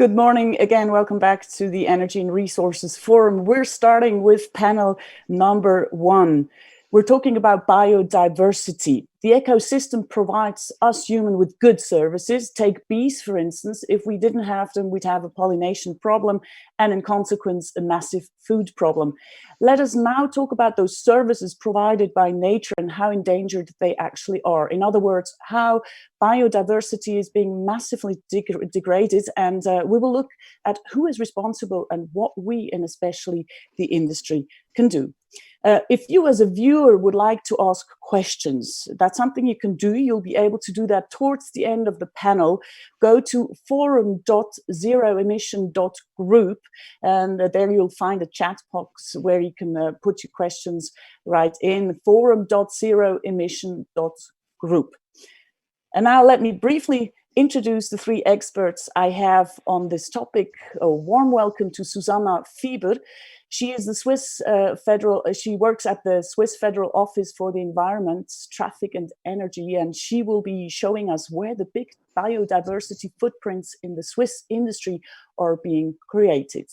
Good morning again. Welcome back to the Energy and Resources Forum. We're starting with panel number 1. We're talking about biodiversity. The ecosystem provides us humans with good services. Take bees, for instance. If we didn't have them, we'd have a pollination problem and, in consequence, a massive food problem. Let us now talk about those services provided by nature and how endangered they actually are. In other words, how biodiversity is being massively degraded, and we will look at who is responsible and what we, and especially the industry, can do. If you as a viewer would like to ask questions, that's something you can do. You'll be able to do that towards the end of the panel. Go to forum.zeroemission.group, and there you'll find a chat box where you can put your questions right in, forum.zeroemission.group. And now let me briefly introduce the 3 experts I have on this topic. A warm welcome to Susanna Fieber. She is the she works at the Swiss Federal Office for the Environment, Traffic and Energy, and she will be showing us where the big biodiversity footprints in the Swiss industry are being created.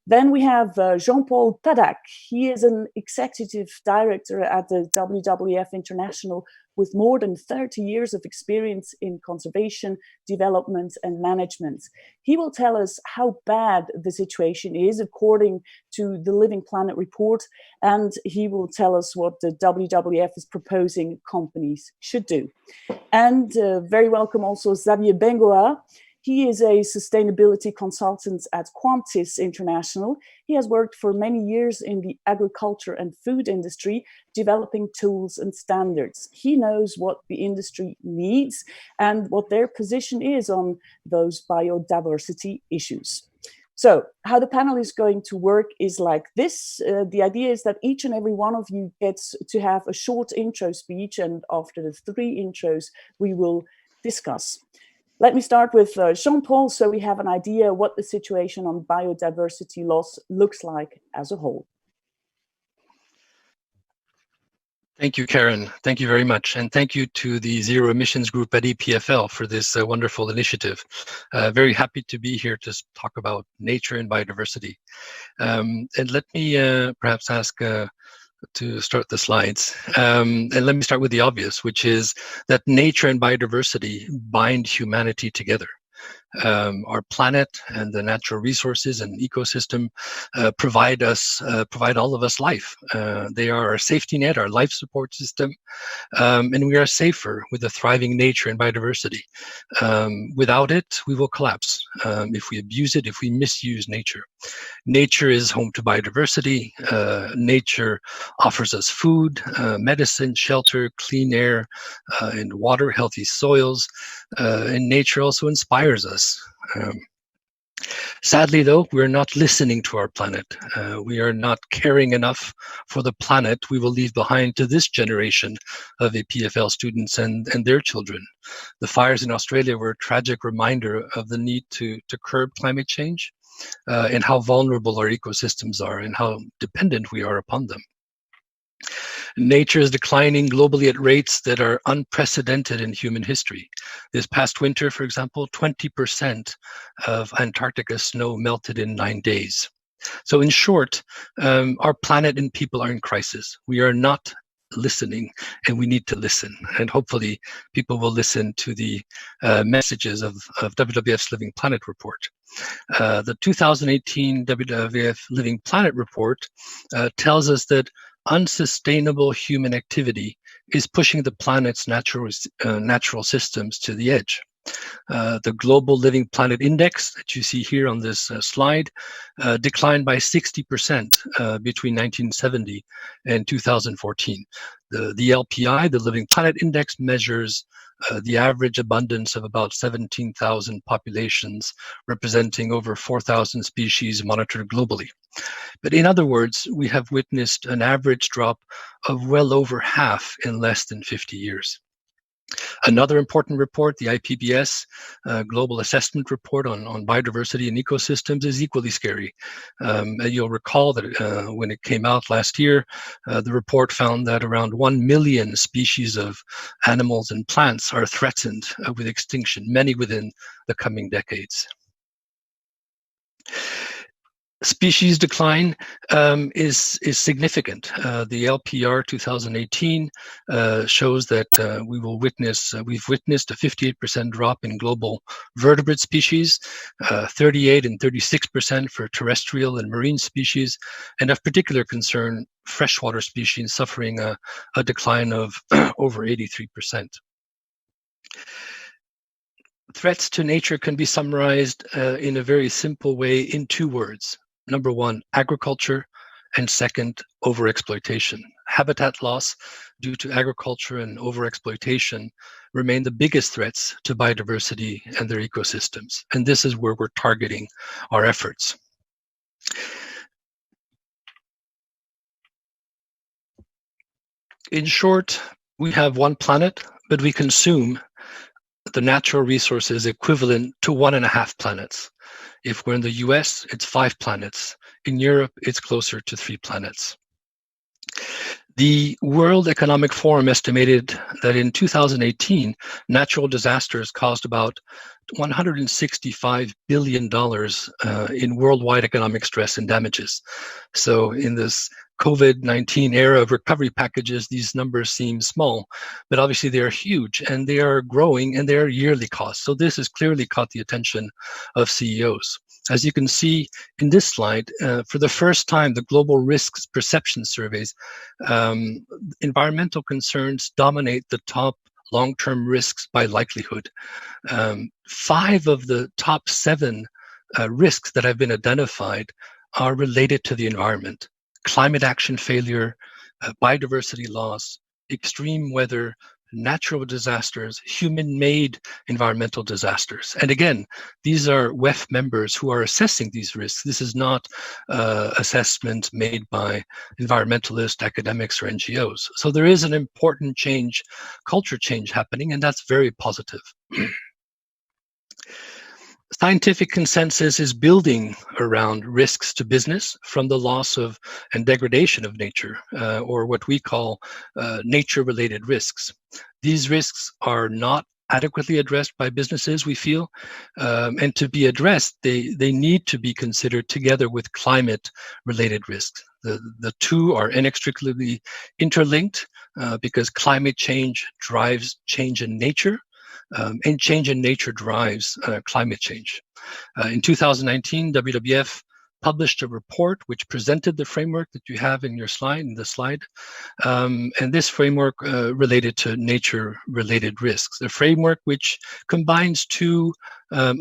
Then we have Jean-Paul Tadak. He is an executive director at the WWF International with more than 30 years of experience in conservation, development, and management. He will tell us how bad the situation is according to the Living Planet report, and he will tell us what the WWF is proposing companies should do. And very welcome also Xavier Bengoa. He is a sustainability consultant at Quantis International. He has worked for many years in the agriculture and food industry, developing tools and standards. He knows what the industry needs and what their position is on those biodiversity issues. So how the panel is going to work is like this. The idea is that each and every one of you gets to have a short intro speech, and after the 3 intros, we will discuss. Let me start with Jean-Paul, so we have an idea what the situation on biodiversity loss looks like as a whole. Thank you, Karen. Thank you very much. And thank you to the Zero Emissions Group at EPFL for this wonderful initiative. Very happy to be here to talk about nature and biodiversity. And let me perhaps ask to start the slides. And let me start with the obvious, which is that nature and biodiversity bind humanity together. Our planet and the natural resources and ecosystem provide all of us life. They are our safety net, our life support system, and we are safer with a thriving nature and biodiversity. Without it, we will collapse if we abuse it, if we misuse nature. Nature is home to biodiversity. Nature offers us food, medicine, shelter, clean air, and water, healthy soils, and nature also inspires us. Sadly, though, we're not listening to our planet. We are not caring enough for the planet we will leave behind to this generation of EPFL students and their children. The fires in Australia were a tragic reminder of the need to curb climate change and how vulnerable our ecosystems are and how dependent we are upon them. Nature is declining globally at rates that are unprecedented in human history. This past winter, for example, 20% of Antarctica snow melted in 9 days. So in short, our planet and people are in crisis. We are not listening, and we need to listen. And hopefully people will listen to the messages of WWF's Living Planet report. The 2018 WWF Living Planet report tells us that unsustainable human activity is pushing the planet's natural systems to the edge. The Global Living Planet Index that you see here on this slide declined by 60% between 1970 and 2014. The LPI, the Living Planet Index, measures the average abundance of about 17,000 populations, representing over 4,000 species monitored globally. But in other words, we have witnessed an average drop of well over half in less than 50 years. Another important report, the IPBES Global Assessment Report on Biodiversity and Ecosystems, is equally scary. You'll recall that when it came out last year, the report found that around 1 million species of animals and plants are threatened with extinction, many within the coming decades. Species decline is significant. The LPR 2018 shows that we've witnessed a 58% drop in global vertebrate species, 38 and 36% for terrestrial and marine species, and of particular concern, freshwater species suffering a decline of over 83%. Threats to nature can be summarized in a very simple way in two words. Number one, agriculture, and second, overexploitation. Habitat loss due to agriculture and overexploitation remain the biggest threats to biodiversity and their ecosystems. And this is where we're targeting our efforts. In short, we have one planet, but we consume the natural resources equivalent to 1.5 planets. If we're in the US, it's 5 planets. In Europe, it's closer to 3 planets. The World Economic Forum estimated that in 2018, natural disasters caused about $165 billion in worldwide economic stress and damages. So in this COVID-19 era of recovery packages, these numbers seem small, but obviously they are huge and they are growing and they are yearly costs. So this has clearly caught the attention of CEOs. As you can see in this slide, for the first time, the global risks perception surveys, environmental concerns dominate the top long-term risks by likelihood. 5 of the top 7 risks that have been identified are related to the environment: climate action failure, biodiversity loss, extreme weather, natural disasters, human-made environmental disasters. And again, these are WEF members who are assessing these risks. This is not assessment made by environmentalists, academics, or NGOs. So there is an important change, culture change happening, and that's very positive. Scientific consensus is building around risks to business from the loss of and degradation of nature, or what we call nature-related risks. These risks are not adequately addressed by businesses, we feel, and to be addressed, they need to be considered together with climate-related risks. The two are inextricably interlinked because climate change drives change in nature, and change in nature drives climate change. In 2019, WWF published a report which presented the framework that you have in the slide. And this framework related to nature-related risks. The framework which combines 2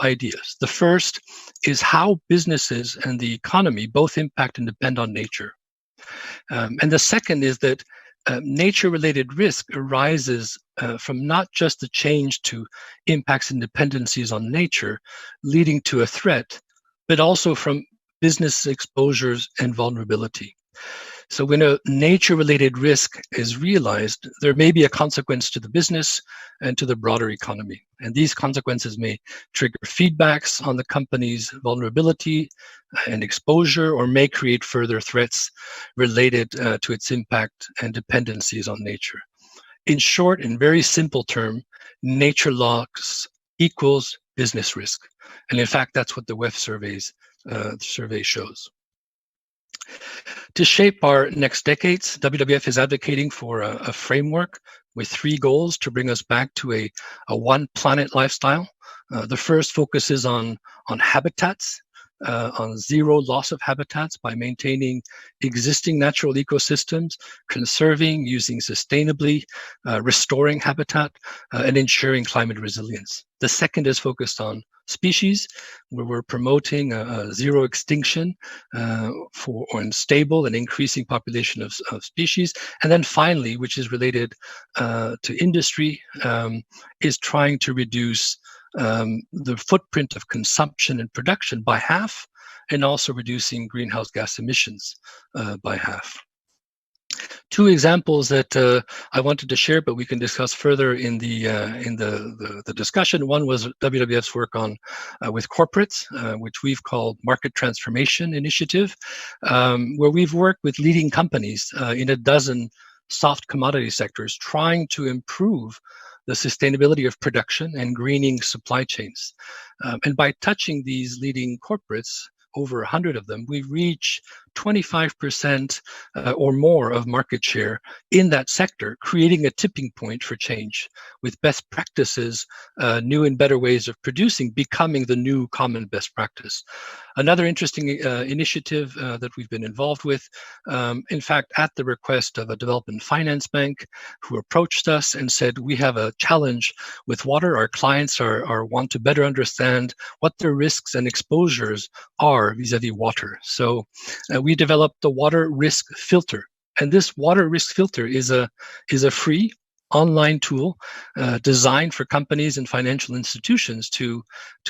ideas. The first is how businesses and the economy both impact and depend on nature. And the second is that nature-related risk arises from not just the change to impacts and dependencies on nature, leading to a threat, but also from business exposures and vulnerability. So when a nature-related risk is realized, there may be a consequence to the business and to the broader economy. And these consequences may trigger feedbacks on the company's vulnerability and exposure, or may create further threats related to its impact and dependencies on nature. In short, in very simple term, nature loss equals business risk. And in fact, that's what the WEF survey shows. To shape our next decades, WWF is advocating for a framework with 3 goals to bring us back to a one planet lifestyle. The first focuses on habitats, on zero loss of habitats by maintaining existing natural ecosystems, conserving, using sustainably, restoring habitat, and ensuring climate resilience. The second is focused on species, where we're promoting zero extinction for stable and increasing population of species. And then finally, which is related to industry, is trying to reduce the footprint of consumption and production by half, and also reducing greenhouse gas emissions by half. 2 examples that I wanted to share, but we can discuss further in the discussion. One was WWF's work on with corporates, which we've called Market Transformation Initiative, where we've worked with leading companies in a dozen soft commodity sectors, trying to improve the sustainability of production and greening supply chains. And by touching these leading corporates, over 100 of them, we reach 25% or more of market share in that sector, creating a tipping point for change, with best practices, new and better ways of producing becoming the new common best practice. Another interesting initiative that we've been involved with, in fact, at the request of a development finance bank who approached us and said, we have a challenge with water. Our clients want to better understand what their risks and exposures are vis-a-vis water. So we developed the water risk filter. And this water risk filter is a free online tool designed for companies and financial institutions to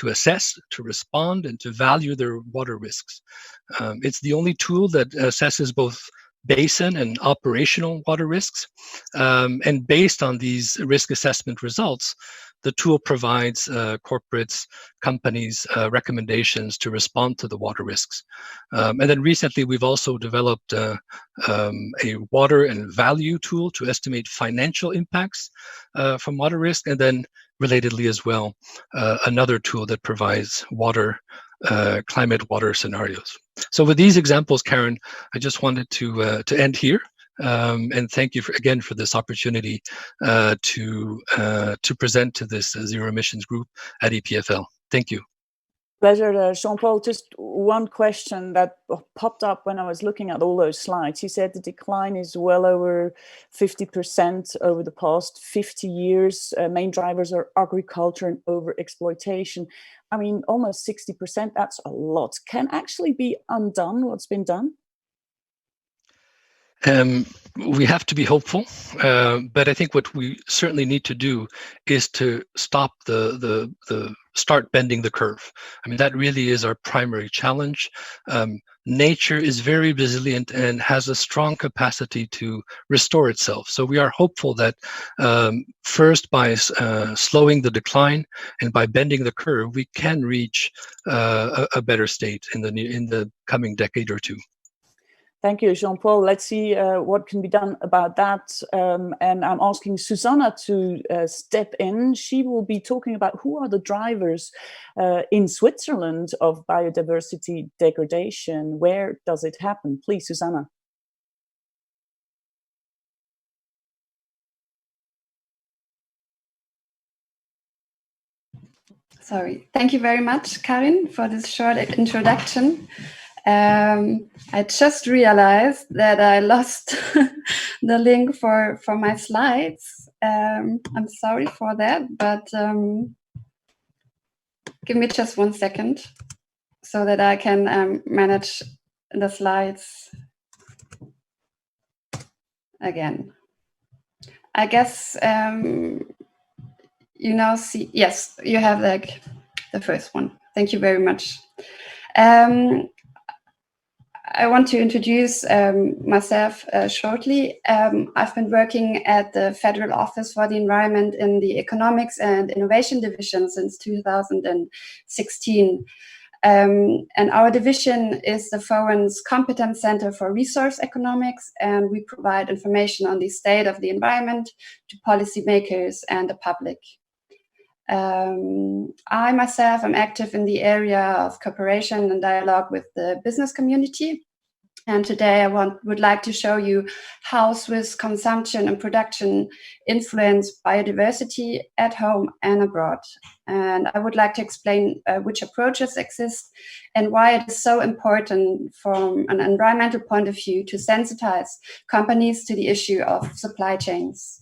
assess, to respond, and to value their water risks. It's the only tool that assesses both basin and operational water risks. And based on these risk assessment results, the tool provides corporates, companies, recommendations to respond to the water risks. And then recently, we've also developed a water and value tool to estimate financial impacts from water risk, and then relatedly as well, another tool that provides climate water scenarios. So with these examples, Karen, I just wanted to end here. And thank you again for this opportunity to present to this zero emissions group at EPFL. Thank you. Pleasure, Jean-Paul. Just one question that popped up when I was looking at all those slides. You said the decline is well over 50% over the past 50 years. Main drivers are agriculture and overexploitation. I mean, almost 60%, that's a lot. Can actually be undone what's been done? We have to be hopeful, but I think what we certainly need to do is to stop start bending the curve. I mean, that really is our primary challenge. Nature is very resilient and has a strong capacity to restore itself. So we are hopeful that first by slowing the decline and by bending the curve, we can reach a better state in the coming decade or two. Thank you, Jean-Paul. Let's see what can be done about that. And I'm asking Susanna to step in. She will be talking about who are the drivers in Switzerland of biodiversity degradation. Where does it happen? Please, Susanna. Sorry. Thank you very much, Karin, for this short introduction. I just realized that I lost the link for my slides. I'm sorry for that, but give me just 1 second so that I can manage the slides again. I guess you now see, yes, you have like the first one. Thank you very much. I want to introduce myself shortly. I've been working at the Federal Office for the Environment in the Economics and Innovation Division since 2016. And our division is the Foren's Competence Center for Resource Economics, and we provide information on the state of the environment to policymakers and the public. I myself am active in the area of cooperation and dialogue with the business community. And today I would like to show you how Swiss consumption and production influence biodiversity at home and abroad. And I would like to explain which approaches exist and why it is so important from an environmental point of view to sensitize companies to the issue of supply chains.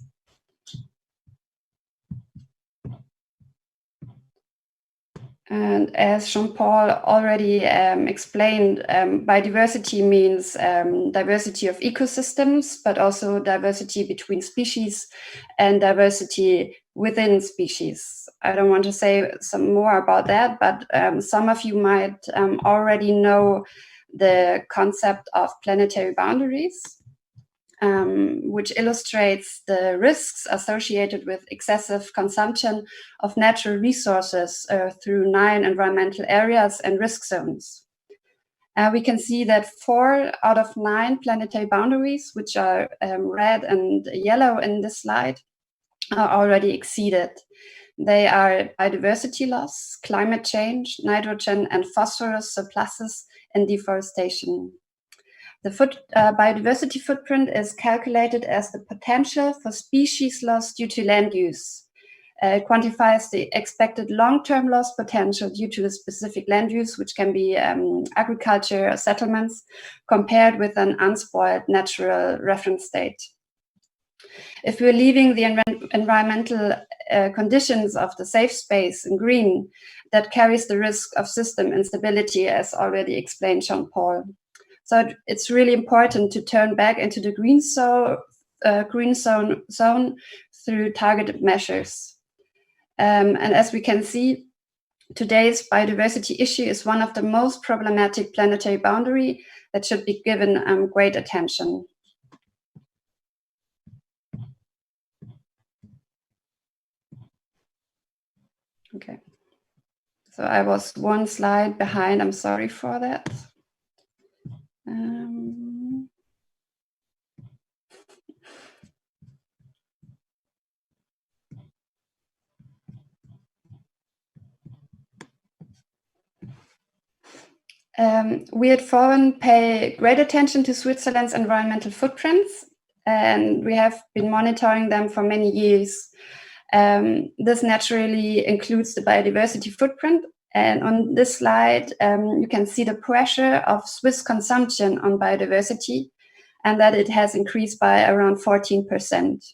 And as Jean-Paul already explained, biodiversity means diversity of ecosystems, but also diversity between species and diversity within species. I don't want to say some more about that, but some of you might already know the concept of planetary boundaries, which illustrates the risks associated with excessive consumption of natural resources through 9 environmental areas and risk zones. We can see that 4 out of 9 planetary boundaries, which are red and yellow in this slide, are already exceeded. They are biodiversity loss, climate change, nitrogen and phosphorus surpluses, and deforestation. The biodiversity footprint is calculated as the potential for species loss due to land use. It quantifies the expected long-term loss potential due to the specific land use, which can be agriculture or settlements, compared with an unspoiled natural reference state. If we're leaving the environmental conditions of the safe space in green, that carries the risk of system instability, as already explained Jean-Paul. So it's really important to turn back into the green zone through targeted measures. And as we can see, today's biodiversity issue is one of the most problematic planetary boundary that should be given great attention. Okay, so I was one slide behind. I'm sorry for that. We at Foreign pay great attention to Switzerland's environmental footprints, and we have been monitoring them for many years. This naturally includes the biodiversity footprint. And on this slide, you can see the pressure of Swiss consumption on biodiversity, and that it has increased by around 14%.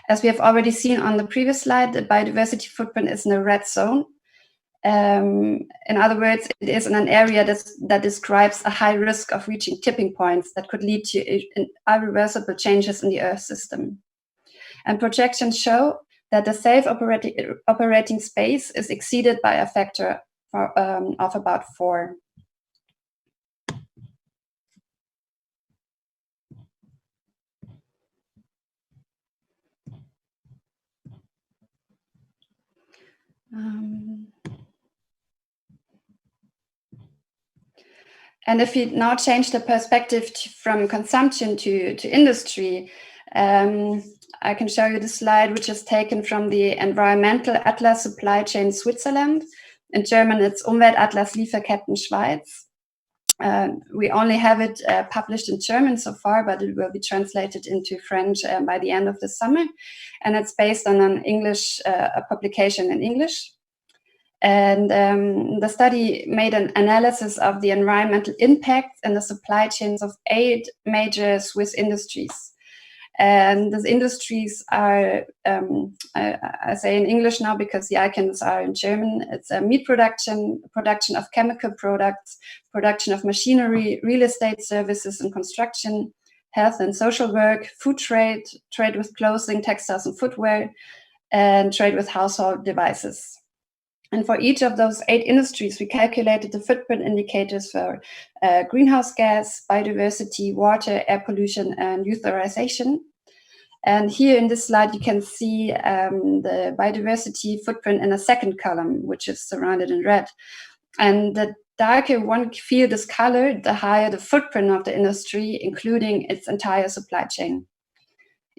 As we have already seen on the previous slide, the biodiversity footprint is in a red zone. In other words, it is in an area that describes a high risk of reaching tipping points that could lead to irreversible changes in the Earth system. And projections show that the safe operating space is exceeded by a factor of about 4. And if we now change the perspective from consumption to industry, I can show you the slide, which is taken from the Environmental Atlas Supply Chain Switzerland. In German, it's Umweltatlas Lieferketten Schweiz. We only have it published in German so far, but it will be translated into French by the end of the summer. And it's based on an English publication in English. And the study made an analysis of the environmental impact and the supply chains of 8 major Swiss industries. And those industries are, I say in English now because the icons are in German. It's meat production, production of chemical products, production of machinery, real estate services and construction, health and social work, food trade, trade with clothing, textiles and footwear, and trade with household devices. And for each of those 8 industries, we calculated the footprint indicators for greenhouse gas, biodiversity, water, air pollution, and euthanization. And here in this slide, you can see the biodiversity footprint in a second column, which is surrounded in red. And the darker one field is colored, the higher the footprint of the industry, including its entire supply chain.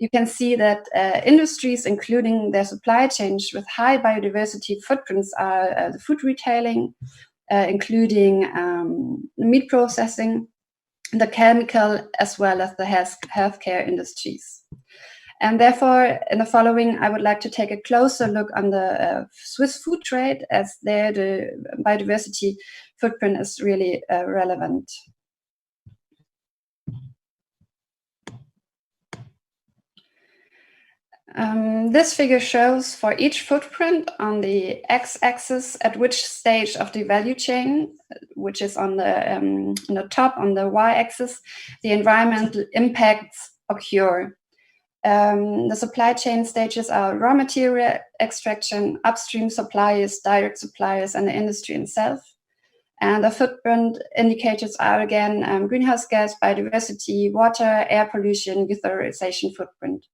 You can see that industries, including their supply chains with high biodiversity footprints, are the food retailing, including meat processing, the chemical, as well as the healthcare industries. And therefore, in the following, I would like to take a closer look on the Swiss food trade, as there the biodiversity footprint is really relevant. This figure shows for each footprint on the x-axis at which stage of the value chain, which is on the top, on the y-axis, the environmental impacts occur. The supply chain stages are raw material extraction, upstream suppliers, direct suppliers, and the industry itself. And the footprint indicators are again greenhouse gas, biodiversity, water, air pollution, euthanization footprint.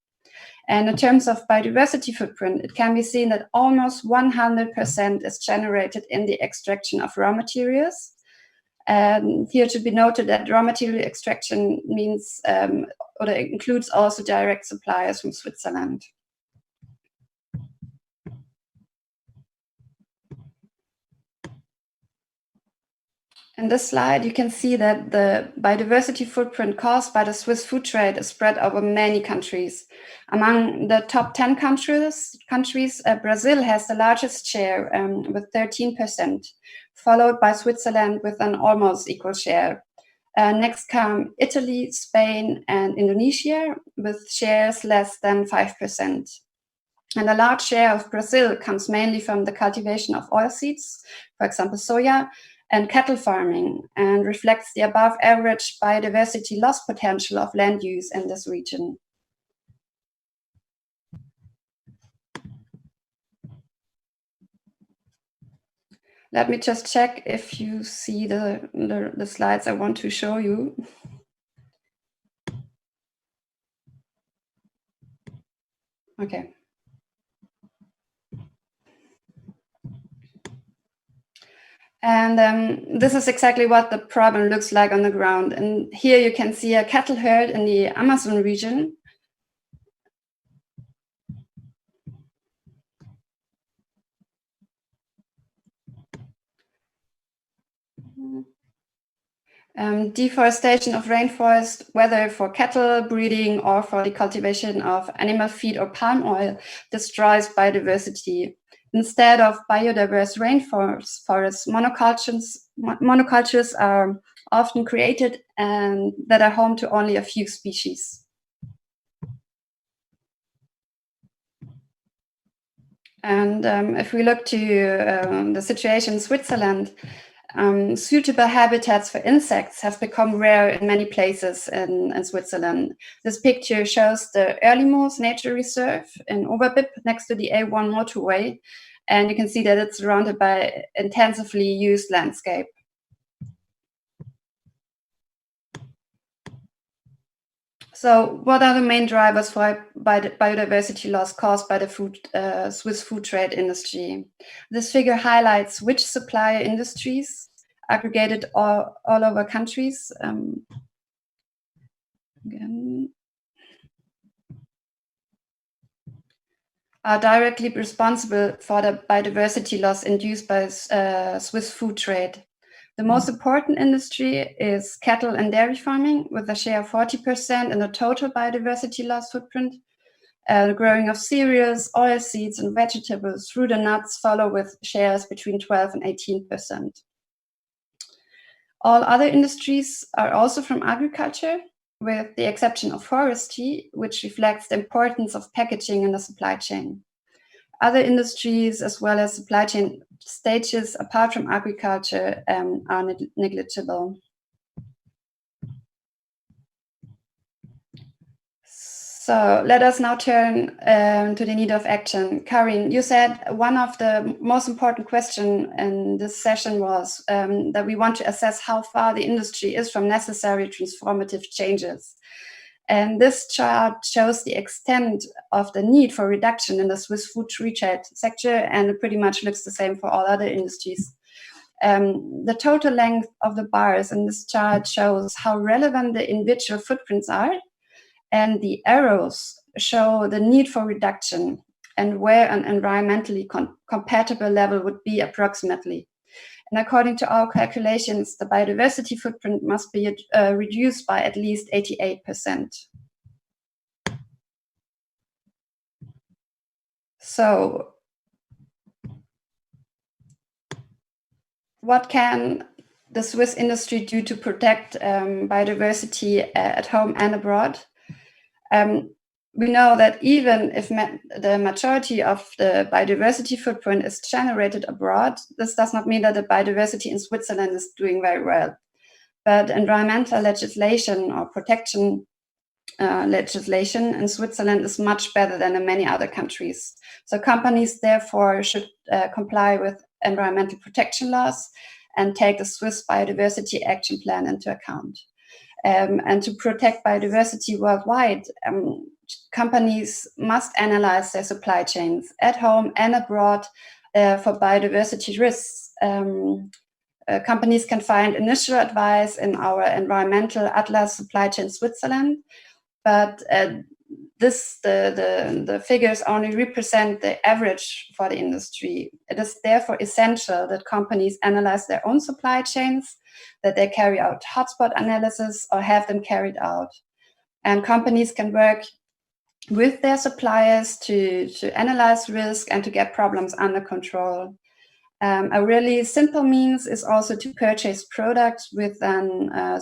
And in terms of biodiversity footprint, it can be seen that almost 100% is generated in the extraction of raw materials. And here it should be noted that raw material extraction means, or it includes also direct suppliers from Switzerland. In this slide, you can see that the biodiversity footprint caused by the Swiss food trade is spread over many countries. Among the top 10 countries, Brazil has the largest share with 13%, followed by Switzerland with an almost equal share. Next come Italy, Spain, and Indonesia with shares less than 5%. And a large share of Brazil comes mainly from the cultivation of oilseeds, for example, soya, and cattle farming, and reflects the above average biodiversity loss potential of land use in this region. Let me just check if you see the slides I want to show you. Okay. And this is exactly what the problem looks like on the ground. And here you can see a cattle herd in the Amazon region. Deforestation of rainforest, whether for cattle breeding or for the cultivation of animal feed or palm oil, destroys biodiversity. Instead of biodiverse rainforests, monocultures are often created and that are home to only a few species. And if we look to the situation in Switzerland, suitable habitats for insects have become rare in many places in Switzerland. This picture shows the Erlimoos Nature Reserve in Oberbib next to the A1 motorway. And you can see that it's surrounded by intensively used landscape. So what are the main drivers for biodiversity loss caused by the Swiss food trade industry? This figure highlights which supplier industries, aggregated all over countries, are directly responsible for the biodiversity loss induced by Swiss food trade. The most important industry is cattle and dairy farming, with a share of 40% in the total biodiversity loss footprint. The growing of cereals, oilseeds, and vegetables, fruit and nuts follow with shares between 12 and 18%. All other industries are also from agriculture, with the exception of forestry, which reflects the importance of packaging in the supply chain. Other industries, as well as supply chain stages apart from agriculture, are negligible. So let us now turn to the need of action. Karin, you said one of the most important questions in this session was that we want to assess how far the industry is from necessary transformative changes. And this chart shows the extent of the need for reduction in the Swiss food trade sector, and it pretty much looks the same for all other industries. The total length of the bars in this chart shows how relevant the individual footprints are, and the arrows show the need for reduction and where an environmentally compatible level would be approximately. And according to our calculations, the biodiversity footprint must be reduced by at least 88%. So, what can the Swiss industry do to protect biodiversity at home and abroad? We know that even if the majority of the biodiversity footprint is generated abroad, this does not mean that the biodiversity in Switzerland is doing very well. But environmental legislation or protection legislation in Switzerland is much better than in many other countries. So companies therefore should comply with environmental protection laws and take the Swiss Biodiversity Action Plan into account. And to protect biodiversity worldwide, companies must analyze their supply chains at home and abroad for biodiversity risks. Companies can find initial advice in our environmental atlas Supply Chain Switzerland, but the figures only represent the average for the industry. It is therefore essential that companies analyze their own supply chains, that they carry out hotspot analysis or have them carried out. And companies can work with their suppliers to analyze risk and to get problems under control. A really simple means is also to purchase products with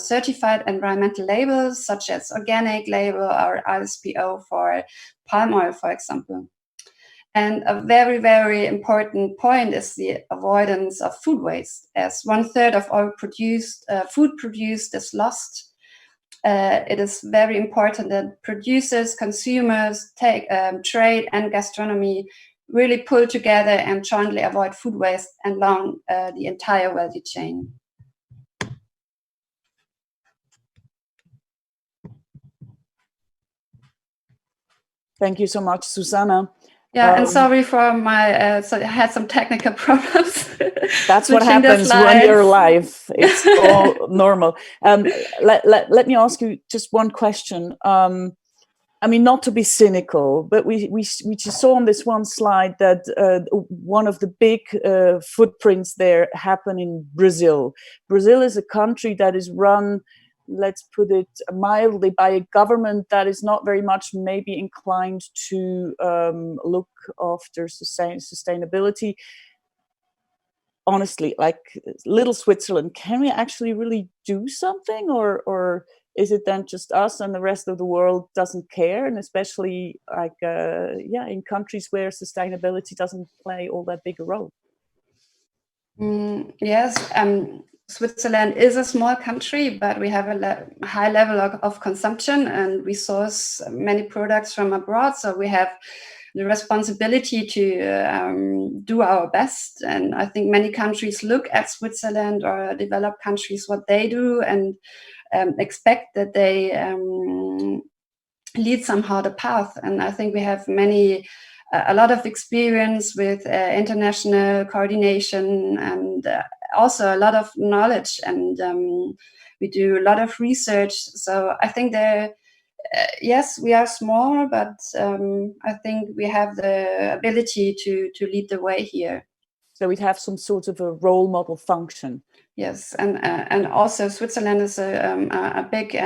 certified environmental labels, such as organic label or ISPO for palm oil, for example. And a very, very important point is the avoidance of food waste, as 1/3 of all food produced is lost. It is very important that producers, consumers, trade and gastronomy really pull together and jointly avoid food waste along the entire value chain. Thank you so much, Susanna. Yeah, and sorry for my, so I had some technical problems. That's what happens when you're live. It's all normal. Let me ask you just one question. I mean, not to be cynical, but we just saw on this one slide that one of the big footprints there happen in Brazil. Brazil is a country that is run, let's put it mildly, by a government that is not very much maybe inclined to look after sustainability. Honestly, like little Switzerland, can we actually really do something, or is it then just us and the rest of the world doesn't care? And especially like, in countries where sustainability doesn't play all that big a role. Yes, Switzerland is a small country, but we have a high level of consumption, and we source many products from abroad. So we have the responsibility to do our best. And I think many countries look at Switzerland or developed countries, what they do, and expect that they lead somehow the path. And I think we have a lot of experience with international coordination, and also a lot of knowledge, and we do a lot of research. So I think yes, we are small, but I think we have the ability to lead the way here. So we'd have some sort of a role model function. Yes, and also Switzerland is a big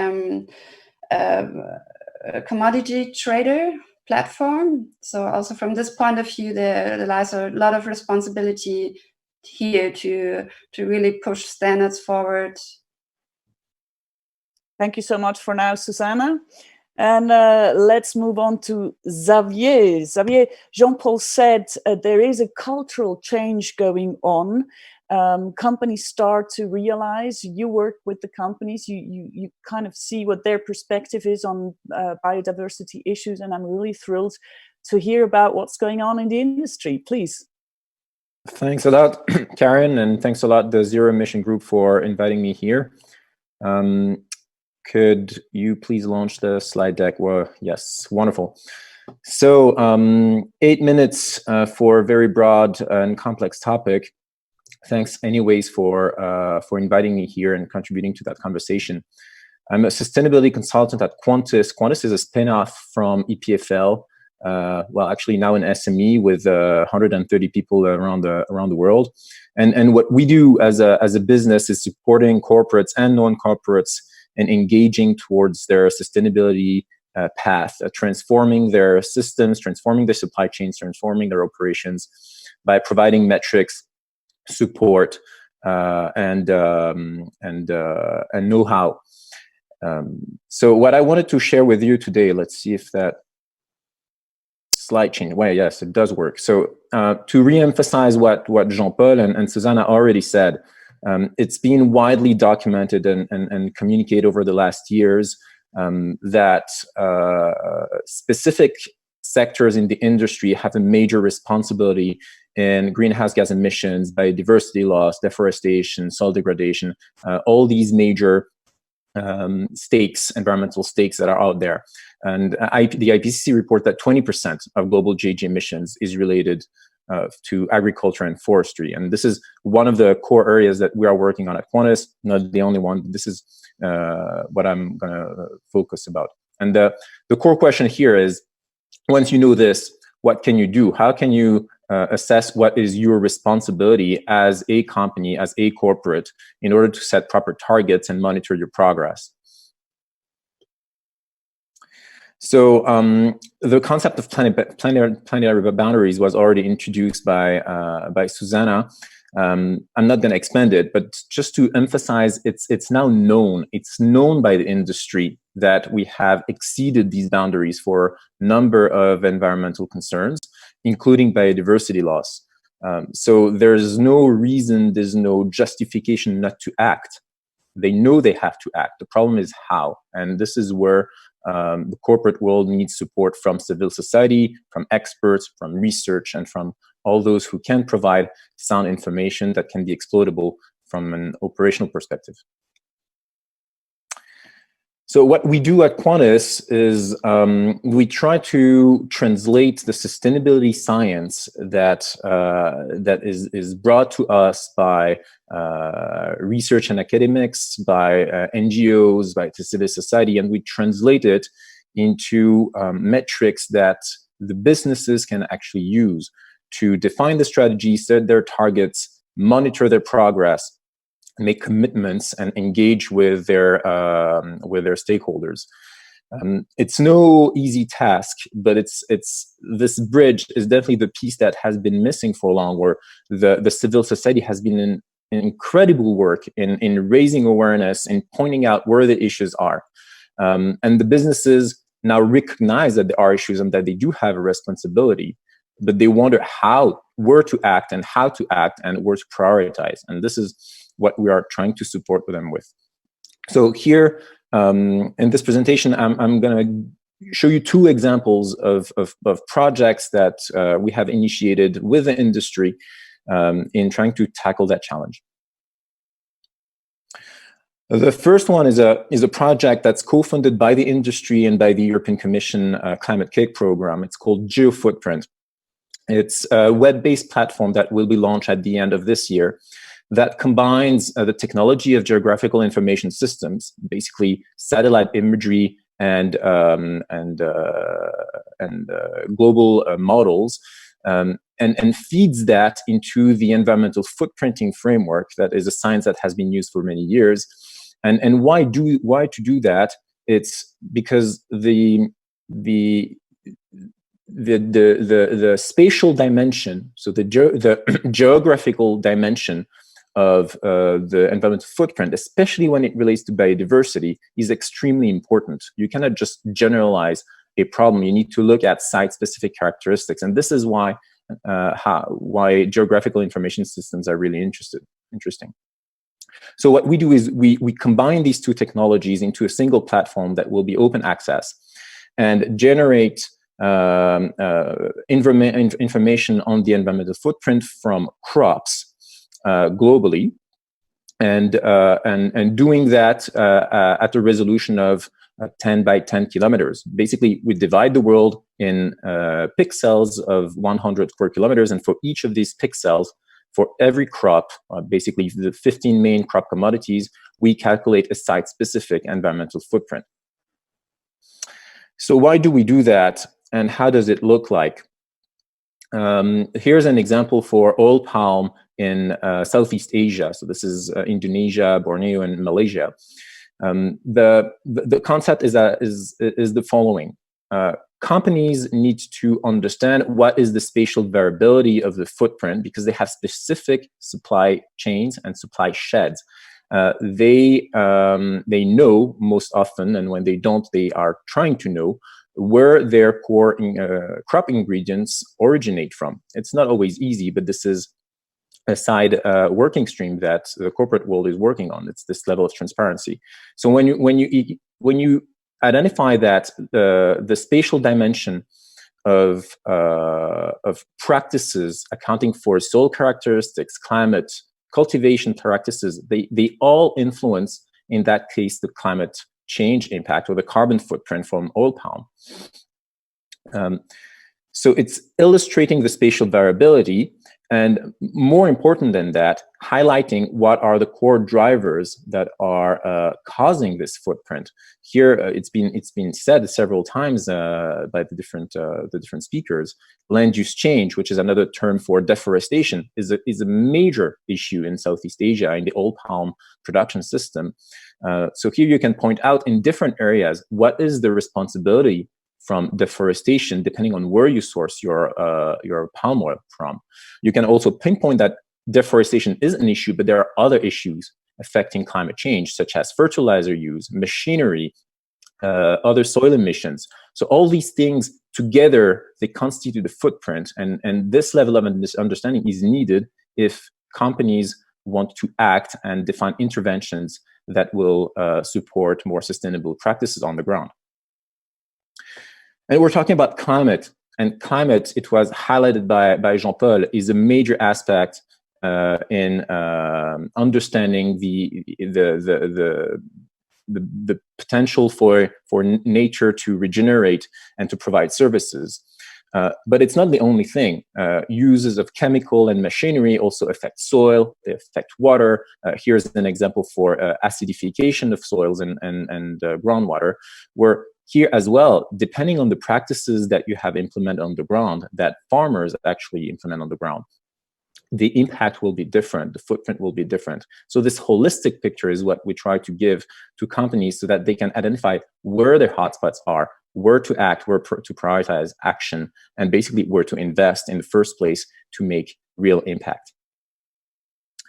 commodity trader platform. So also from this point of view, there lies a lot of responsibility here to really push standards forward. Thank you so much for now, Susanna. And let's move on to Xavier. Xavier, Jean-Paul said there is a cultural change going on. Companies start to realize, you work with the companies, you kind of see what their perspective is on biodiversity issues, and I'm really thrilled to hear about what's going on in the industry. Please. Thanks a lot, Karen, and thanks a lot, the Zero Emission Group, for inviting me here. Could you please launch the slide deck? Well, yes, wonderful. So 8 minutes for a very broad and complex topic. Thanks anyways for inviting me here and contributing to that conversation. I'm a sustainability consultant at Qantas. Qantas is a spin-off from EPFL. Well, actually now an SME with 130 people around the world. And what we do as a business is supporting corporates and non-corporates and engaging towards their sustainability path, transforming their systems, transforming their supply chains, transforming their operations by providing metrics, support, and know-how. So what I wanted to share with you today, let's see if that slide change. Well, yes, it does work. So to re-emphasize what Jean-Paul and Susanna already said, it's been widely documented and communicated over the last years that specific sectors in the industry have a major responsibility in greenhouse gas emissions, biodiversity loss, deforestation, soil degradation, all these major stakes, environmental stakes that are out there. And the IPCC report that 20% of global GHG emissions is related to agriculture and forestry. And this is one of the core areas that we are working on at Qantas, not the only one, but this is what I'm going to focus about. And the core question here is, once you know this, what can you do? How can you assess what is your responsibility as a company, as a corporate, in order to set proper targets and monitor your progress? So the concept of planetary boundaries was already introduced by Susanna. I'm not going to expand it, but just to emphasize, it's now known. It's known by the industry that we have exceeded these boundaries for a number of environmental concerns, including biodiversity loss. So there's no reason, there's no justification not to act. They know they have to act. The problem is how, and this is where the corporate world needs support from civil society, from experts, from research, and from all those who can provide sound information that can be exploitable from an operational perspective. So what we do at Qantas is we try to translate the sustainability science that is brought to us by research and academics, by NGOs, by the civil society, and we translate it into metrics that the businesses can actually use to define the strategy, set their targets, monitor their progress, make commitments, and engage with their stakeholders. It's no easy task, but it's this bridge is definitely the piece that has been missing for long, where the civil society has been in incredible work in raising awareness and pointing out where the issues are. And the businesses now recognize that there are issues and that they do have a responsibility, but they wonder where to act and how to act and where to prioritize. And this is what we are trying to support them with. So here in this presentation, I'm going to show you two examples of projects that we have initiated with the industry in trying to tackle that challenge. The first one is a project that's co-funded by the industry and by the European Commission Climate Cake program. It's called GeoFootprint. It's a web-based platform that will be launched at the end of this year that combines the technology of geographical information systems, basically satellite imagery and global models, and feeds that into the environmental footprinting framework that is a science that has been used for many years. And why to do that? It's because the spatial dimension, so the geographical dimension of the environmental footprint, especially when it relates to biodiversity, is extremely important. You cannot just generalize a problem. You need to look at site-specific characteristics, and this is why geographical information systems are really interesting. So what we do is we combine these two technologies into a single platform that will be open access and generate information on the environmental footprint from crops globally, and doing that at a resolution of 10 by 10 kilometers. Basically, we divide the world in pixels of 100 square kilometers, and for each of these pixels, for every crop, basically the 15 main crop commodities, we calculate a site-specific environmental footprint. So why do we do that, and how does it look like? Here's an example for oil palm in Southeast Asia. So this is Indonesia, Borneo, and Malaysia. The concept is the following. Companies need to understand what is the spatial variability of the footprint, because they have specific supply chains and supply sheds. They know most often, and when they don't, they are trying to know where their core crop ingredients originate from. It's not always easy, but this is a side working stream that the corporate world is working on. It's this level of transparency. So when you identify that the spatial dimension of practices accounting for soil characteristics, climate, cultivation practices, they all influence, in that case, the climate change impact or the carbon footprint from oil palm. So it's illustrating the spatial variability, And more important than that, highlighting what are the core drivers that are causing this footprint. Here, it's been said several times by the different speakers. Land use change, which is another term for deforestation, is a major issue in Southeast Asia in the oil palm production system. So here you can point out in different areas what is the responsibility from deforestation, depending on where you source your palm oil from. You can also pinpoint that deforestation is an issue, but there are other issues affecting climate change, such as fertilizer use, machinery, other soil emissions. So all these things together, they constitute a footprint, and this level of understanding is needed if companies want to act and define interventions that will support more sustainable practices on the ground. And we're talking about climate, and climate, it was highlighted by Jean-Paul, is a major aspect in understanding the potential for nature to regenerate and to provide services. But it's not the only thing. Uses of chemical and machinery also affect soil, they affect water. Here's an example for acidification of soils and groundwater, where here as well, depending on the practices that you have implemented on the ground, that farmers actually implement on the ground, the impact will be different, the footprint will be different. So this holistic picture is what we try to give to companies so that they can identify where their hotspots are, where to act, where to prioritize action, and basically where to invest in the first place to make real impact.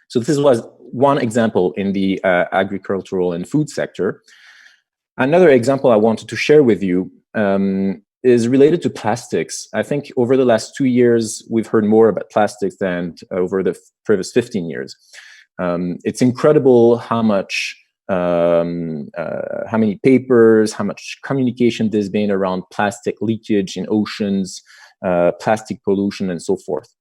So this was one example in the agricultural and food sector. Another example I wanted to share with you is related to plastics. I think over the last 2 years, we've heard more about plastics than over the previous 15 years. It's incredible how many papers, how much communication there's been around plastic leakage in oceans, plastic pollution, and so forth.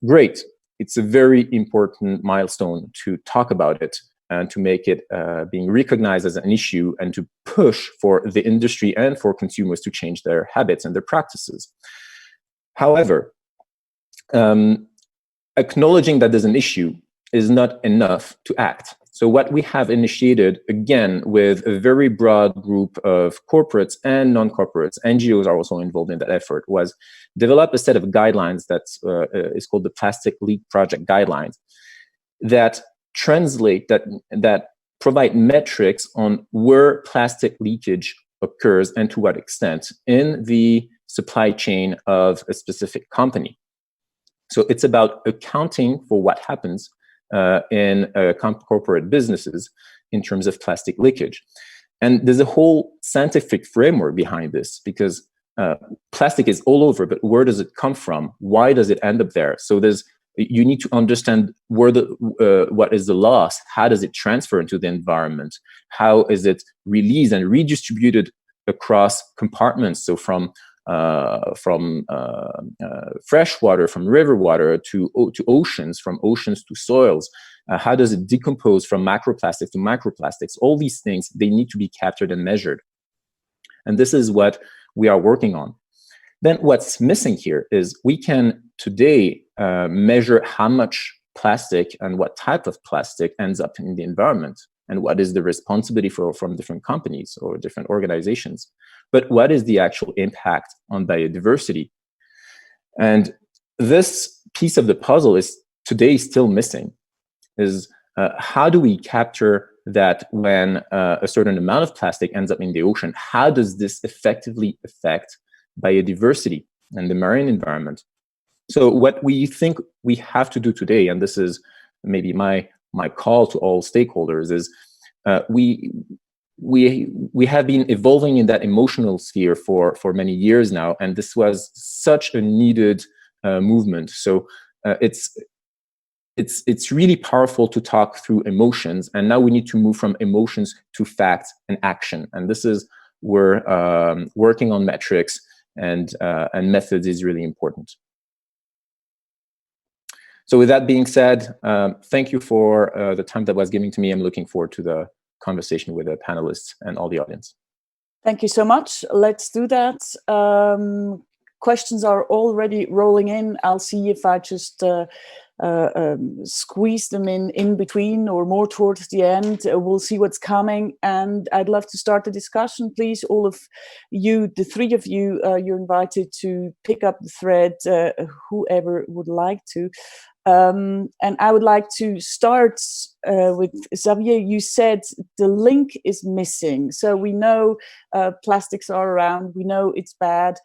Great. It's a very important milestone to talk about it and to make it being recognized as an issue and to push for the industry and for consumers to change their habits and their practices. However, acknowledging that there's an issue is not enough to act. So what we have initiated, again, with a very broad group of corporates and non-corporates, NGOs are also involved in that effort, was develop a set of guidelines that is called the Plastic Leak Project Guidelines that translate, that provide metrics on where plastic leakage occurs and to what extent in the supply chain of a specific company. So it's about accounting for what happens in corporate businesses in terms of plastic leakage. And there's a whole scientific framework behind this, because plastic is all over, but where does it come from? Why does it end up there? So you need to understand where what is the loss, how does it transfer into the environment, how is it released and redistributed across compartments, so from fresh water, from river water to oceans, from oceans to soils. How does it decompose from macroplastics to microplastics? All these things, they need to be captured and measured. And this is what we are working on. Then what's missing here is we can today measure how much plastic and what type of plastic ends up in the environment, and what is the responsibility from different companies or different organizations. But what is the actual impact on biodiversity? And this piece of the puzzle is today still missing, is how do we capture that when a certain amount of plastic ends up in the ocean? How does this effectively affect biodiversity and the marine environment? So what we think we have to do today, and this is maybe my call to all stakeholders, is we have been evolving in that emotional sphere for many years now, and this was such a needed movement. So it's really powerful to talk through emotions, and now we need to move from emotions to facts and action. And this is where working on metrics and methods is really important. So with that being said, thank you for the time that was given to me. I'm looking forward to the conversation with the panelists and all the audience. Thank you so much. Let's do that. questions are already rolling in. I'll see if I just squeeze them in between or more towards the end. We'll see what's coming, and I'd love to start the discussion. Please, all of you, the three of you, you're invited to pick up the thread, whoever would like to. And I would like to start with Xavier. You said the link is missing. So we know plastics are around, we know it's bad,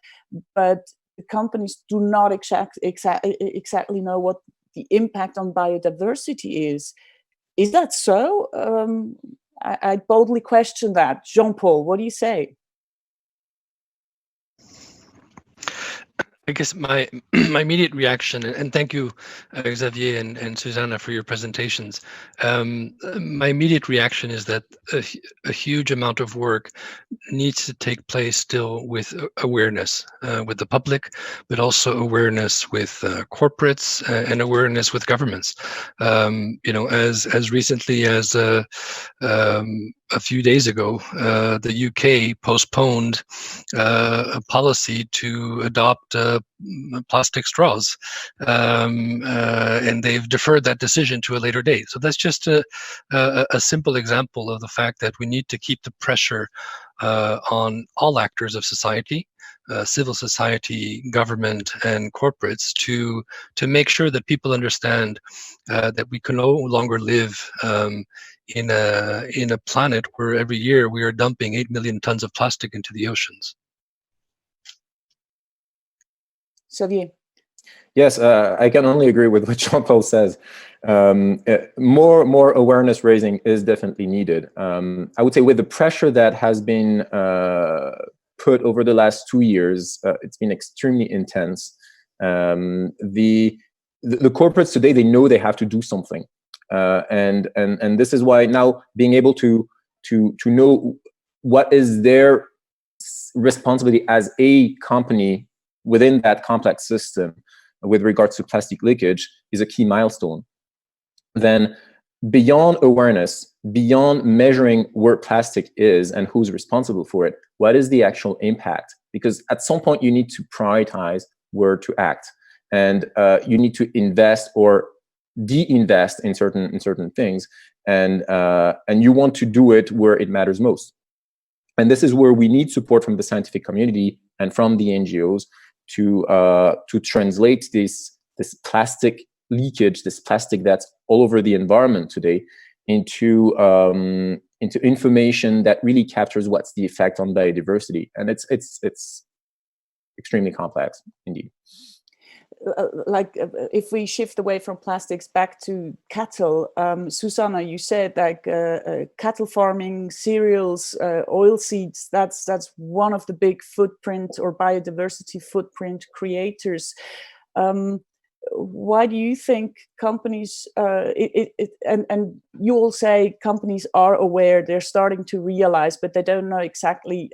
but the companies do not exactly know what the impact on biodiversity is. Is that so? I boldly question that. Jean-Paul, what do you say? I guess my immediate reaction, and thank you, Xavier and Susanna, for your presentations. My immediate reaction is that a huge amount of work needs to take place still with awareness with the public, but also awareness with corporates and awareness with governments. As recently as a few days ago, the UK postponed a policy to adopt plastic straws, and they've deferred that decision to a later date. So that's just a simple example of the fact that we need to keep the pressure on all actors of society, civil society, government, and corporates to make sure that people understand that we can no longer live in a planet where every year we are dumping 8 million tons of plastic into the oceans. Xavier. Yes, I can only agree with what Jean-Paul says. More awareness raising is definitely needed. I would say with the pressure that has been put over the last 2 years, it's been extremely intense. The corporates today, they know they have to do something, and this is why now being able to know what is their responsibility as a company within that complex system with regards to plastic leakage is a key milestone. Then beyond awareness, beyond measuring where plastic is and who's responsible for it, what is the actual impact? Because at some point you need to prioritize where to act, and you need to invest or de-invest in certain things, and you want to do it where it matters most. And this is where we need support from the scientific community and from the NGOs to translate this plastic leakage, this plastic that's all over the environment today, into information that really captures what's the effect on biodiversity. And it's extremely complex indeed. If we shift away from plastics back to cattle, Susanna, you said cattle farming, cereals, oil seeds, that's one of the big footprint or biodiversity footprint creators. Why do you think companies, and you all say companies are aware, they're starting to realize, but they don't know exactly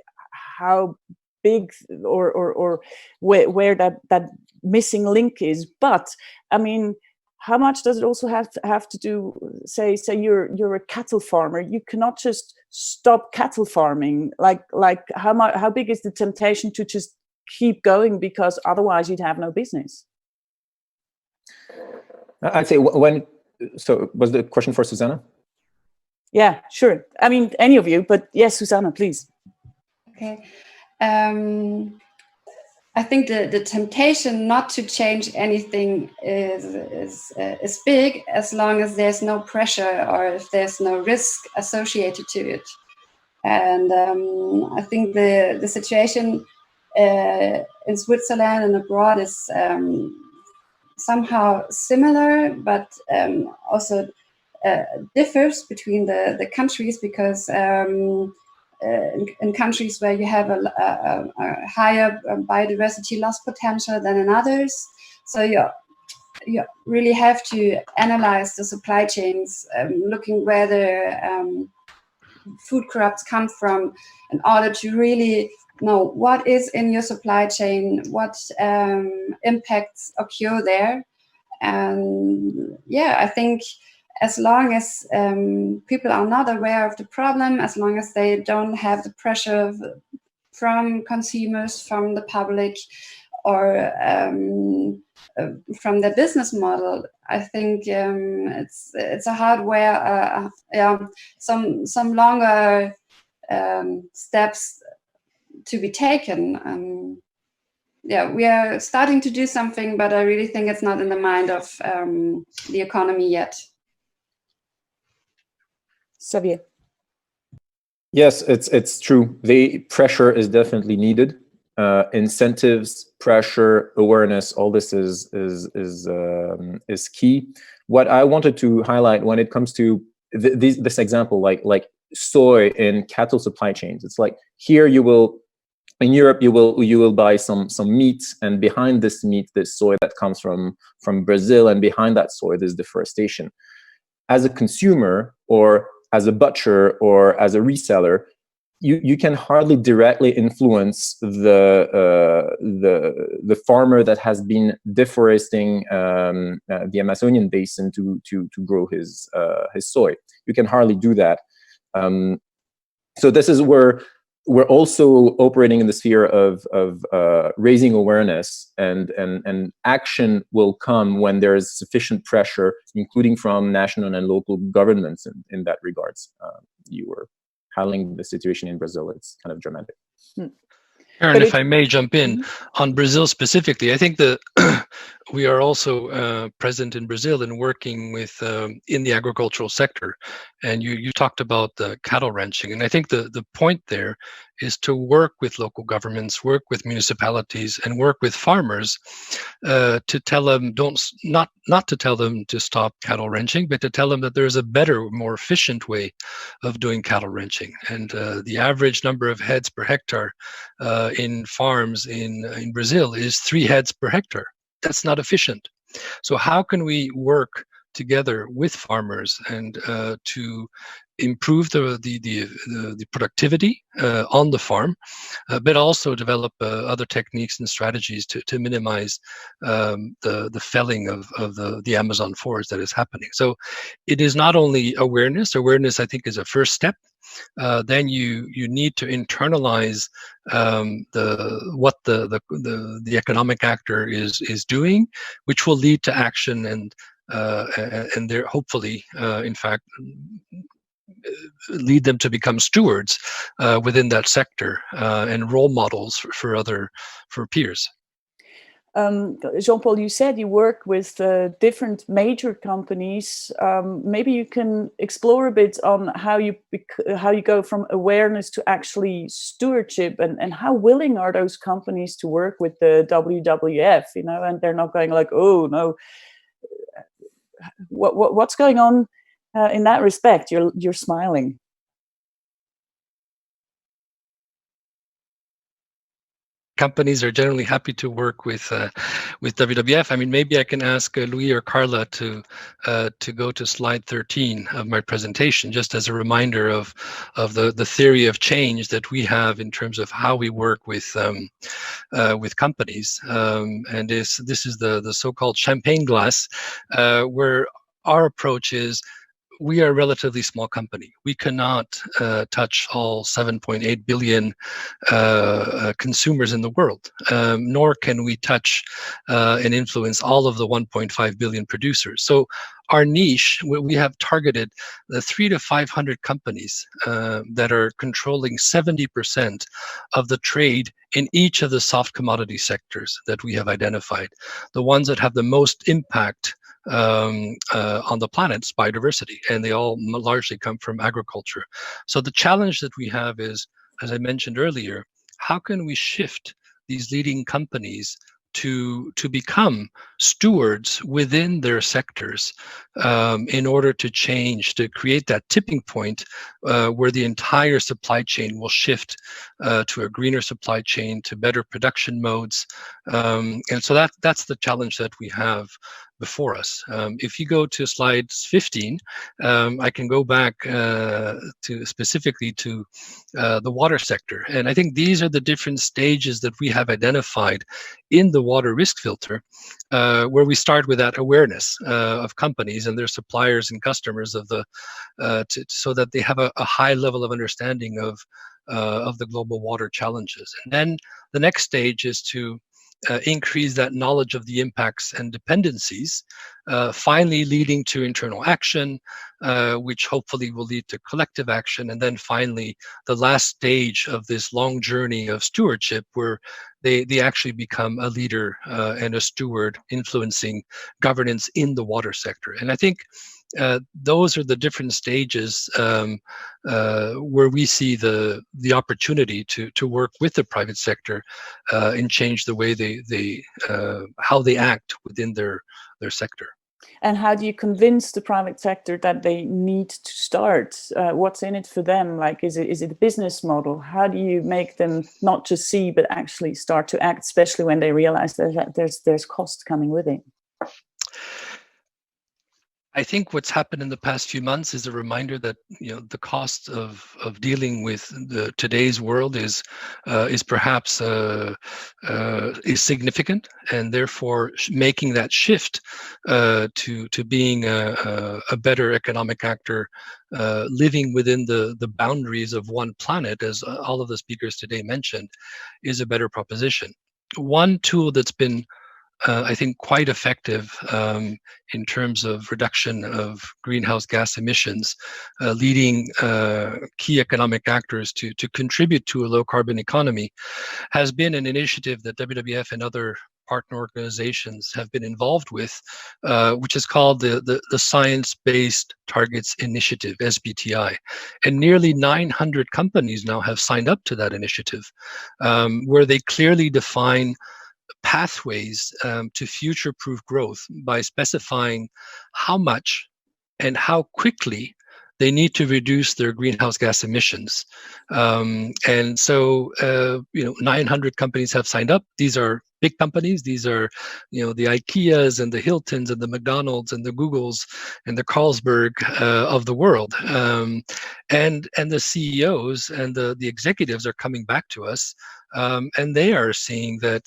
how big or where that missing link is. But I mean, how much does it also have to do, say you're a cattle farmer, you cannot just stop cattle farming. Like how big is the temptation to just keep going, because otherwise you'd have no business? I'd say so was the question for Susanna? Yeah, sure. I mean, any of you, but yes, Susanna, please. Okay. I think the temptation not to change anything is big, as long as there's no pressure or if there's no risk associated to it. And I think the situation in Switzerland and abroad is somehow similar, but also differs between the countries, because in countries where you have a higher biodiversity loss potential than in others, so you really have to analyze the supply chains, looking where the food crops come from, in order to really know what is in your supply chain, what impacts occur there. And yeah, I think as long as people are not aware of the problem, as long as they don't have the pressure from consumers, from the public, or from their business model, I think it's a hardware. Some longer steps to be taken. We are starting to do something, but I really think it's not in the mind of the economy yet. Xavier. Yes, it's true. The pressure is definitely needed. Incentives, pressure, awareness, all this is key. What I wanted to highlight when it comes to this example, like soy in cattle supply chains, it's like here in Europe you will buy some meat, and behind this meat there's soy that comes from Brazil, and behind that soy there's deforestation. As a consumer, or as a butcher, or as a reseller, you can hardly directly influence the farmer that has been deforesting the Amazonian basin to grow his soy. You can hardly do that. So this is where we're also operating in the sphere of raising awareness, and action will come when there is sufficient pressure, including from national and local governments in that regards. You were highlighting the situation in Brazil. It's kind of dramatic. Aaron, if I may jump in on Brazil specifically, I think that we are also present in Brazil and working with in the agricultural sector. And you talked about the cattle ranching, and I think the point there is to work with local governments, work with municipalities, and work with farmers to tell them not to tell them to stop cattle ranching, but to tell them that there is a better, more efficient way of doing cattle ranching. And the average number of heads per hectare in farms in Brazil is 3 heads per hectare. That's not efficient. So how can we work together with farmers and to improve the productivity on the farm, but also develop other techniques and strategies to minimize the felling of the Amazon forest that is happening. So it is not only awareness. Awareness, I think, is a first step. Then you need to internalize what the economic actor is doing, which will lead to action, and there hopefully, in fact, lead them to become stewards within that sector and role models for peers. Jean-Paul, you said you work with different major companies. Maybe you can explore a bit on how you go from awareness to actually stewardship, and how willing are those companies to work with the WWF? And they're not going like, oh no, what's going on in that respect? You're smiling. Companies are generally happy to work with WWF. I mean, maybe I can ask Louis or Carla to go to slide 13 of my presentation, just as a reminder of the theory of change that we have in terms of how we work with companies. And this is the so-called champagne glass, where our approach is, we are a relatively small company. We cannot touch all 7.8 billion consumers in the world, nor can we touch and influence all of the 1.5 billion producers. So our niche, we have targeted the 300 to 500 companies that are controlling 70% of the trade in each of the soft commodity sectors that we have identified, the ones that have the most impact on the planet's biodiversity, and they all largely come from agriculture. So the challenge that we have is, as I mentioned earlier, how can we shift these leading companies to become stewards within their sectors in order to change, to create that tipping point where the entire supply chain will shift to a greener supply chain, to better production modes. And so that's the challenge that we have before us. If you go to slide 15, I can go back specifically to the water sector. And I think these are the different stages that we have identified in the water risk filter, where we start with that awareness of companies and their suppliers and customers of so that they have a high level of understanding of the global water challenges. And then the next stage is to increase that knowledge of the impacts and dependencies, finally leading to internal action, which hopefully will lead to collective action, and then finally the last stage of this long journey of stewardship, where they actually become a leader and a steward, influencing governance in the water sector. And I think those are the different stages where we see the opportunity to work with the private sector and change the way how they act within their sector. And how do you convince the private sector that they need to start? What's in it for them? Like, is it a business model? How do you make them not just see, but actually start to act, especially when they realize that there's cost coming with it? I think what's happened in the past few months is a reminder that the cost of dealing with today's world is perhaps is significant, and therefore making that shift to being a better economic actor, living within the boundaries of one planet, as all of the speakers today mentioned, is a better proposition. One tool that's been I think quite effective in terms of reduction of greenhouse gas emissions, leading key economic actors to contribute to a low carbon economy, has been an initiative that WWF and other partner organizations have been involved with, which is called the Science-Based Targets Initiative, SBTI. And nearly 900 companies now have signed up to that initiative, where they clearly define pathways to future-proof growth by specifying how much and how quickly they need to reduce their greenhouse gas emissions. And so, 900 companies have signed up. These are big companies. These are, the IKEAs and the Hiltons and the McDonald's and the Googles and the Carlsberg of the world. And the CEOs and the executives are coming back to us, and they are seeing that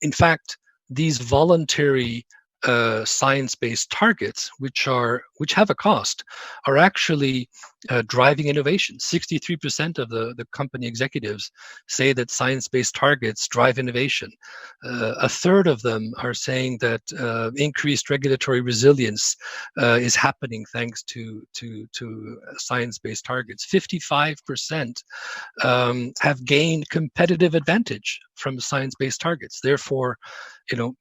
in fact these voluntary science-based targets, which have a cost, are actually driving innovation. 63% of the company executives say that science-based targets drive innovation. A third of them are saying that increased regulatory resilience is happening thanks to science-based targets. 55% have gained competitive advantage from science-based targets, therefore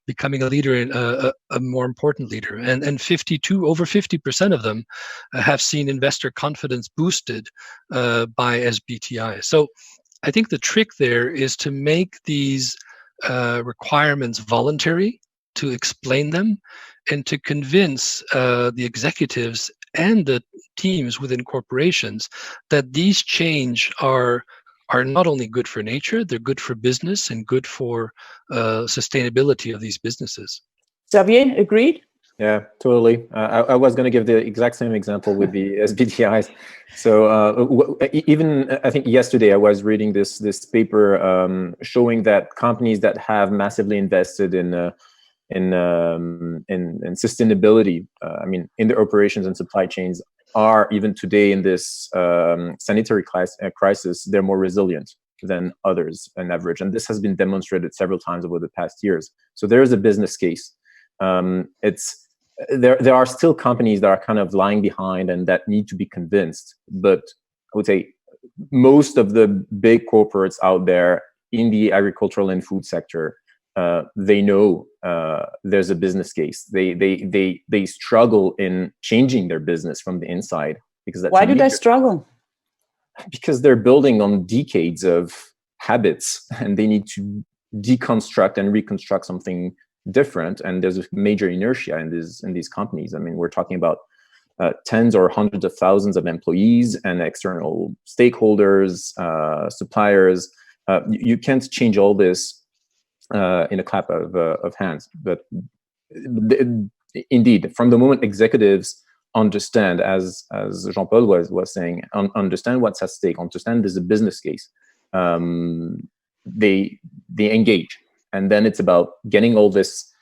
becoming a leader, in a more important leader. And over 50% of them have seen investor confidence boosted by SBTI. So I think the trick there is to make these requirements voluntary, to explain them, and to convince the executives and the teams within corporations that these change are not only good for nature, they're good for business and good for sustainability of these businesses. Xavier, agreed? Yeah, totally. I was going to give the exact same example with the SBTIs. So even I think yesterday I was reading this paper showing that companies that have massively invested in sustainability, in their operations and supply chains, are even today in this sanitary crisis, they're more resilient than others on average. And this has been demonstrated several times over the past years. So there is a business case. There are still companies that are kind of lying behind and that need to be convinced. But I would say most of the big corporates out there in the agricultural and food sector, they know there's a business case. They struggle in changing their business from the inside, because that's why do they struggle? Because they're building on decades of habits, and they need to deconstruct and reconstruct something different. And there's a major inertia in these companies. We're talking about tens or hundreds of thousands of employees and external stakeholders, suppliers. You can't change all this in a clap of hands. But indeed, from the moment executives understand, as Jean-Paul was saying, understand what's at stake, understand there's a business case, they engage. And then it's about getting all this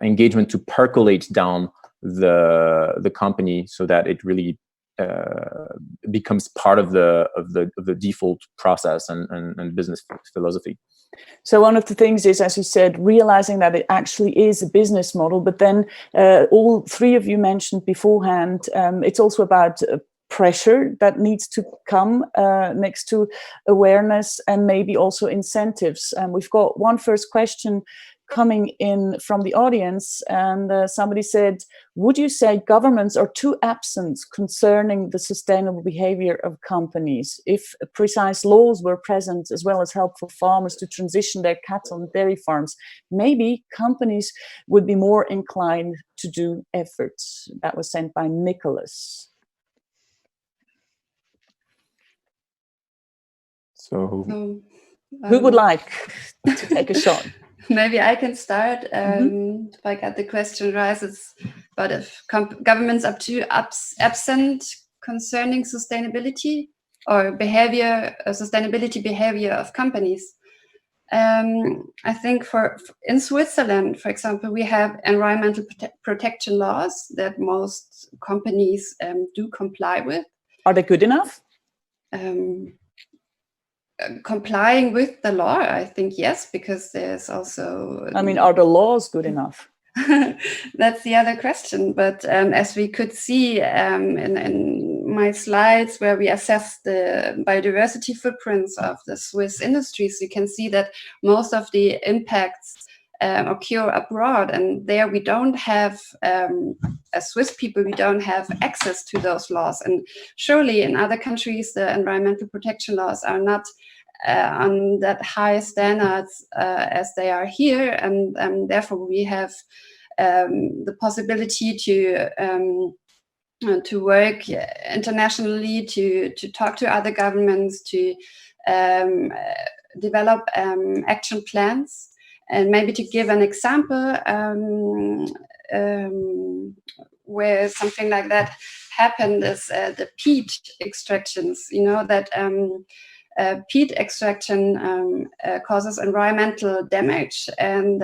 engagement to percolate down the company so that it really becomes part of the default process and business philosophy. So one of the things is, as you said, realizing that it actually is a business model. But then all three of you mentioned beforehand, it's also about pressure that needs to come next to awareness, and maybe also incentives. And we've got one first question coming in from the audience, and somebody said, would you say governments are too absent concerning the sustainable behavior of companies? If precise laws were present, as well as help for farmers to transition their cattle and dairy farms, maybe companies would be more inclined to do efforts. That was sent by Nicholas. So who would like to take a shot? Maybe I can start. If I got the question right, it's about if governments are too absent concerning sustainability or behavior, sustainability behavior of companies. I think in Switzerland, for example, we have environmental protection laws that most companies do comply with. Are they good enough? Complying with the law, I think yes, because there's also... I mean, are the laws good enough? That's the other question. But as we could see in my slides where we assess the biodiversity footprints of the Swiss industries, you can see that most of the impacts occur abroad, and there we don't have, as Swiss people, we don't have access to those laws. And surely in other countries, the environmental protection laws are not on that high standards as they are here, and therefore we have the possibility to work internationally, to talk to other governments, to develop action plans. And maybe to give an example where something like that happened is the peat extractions. You know that peat extraction causes environmental damage, and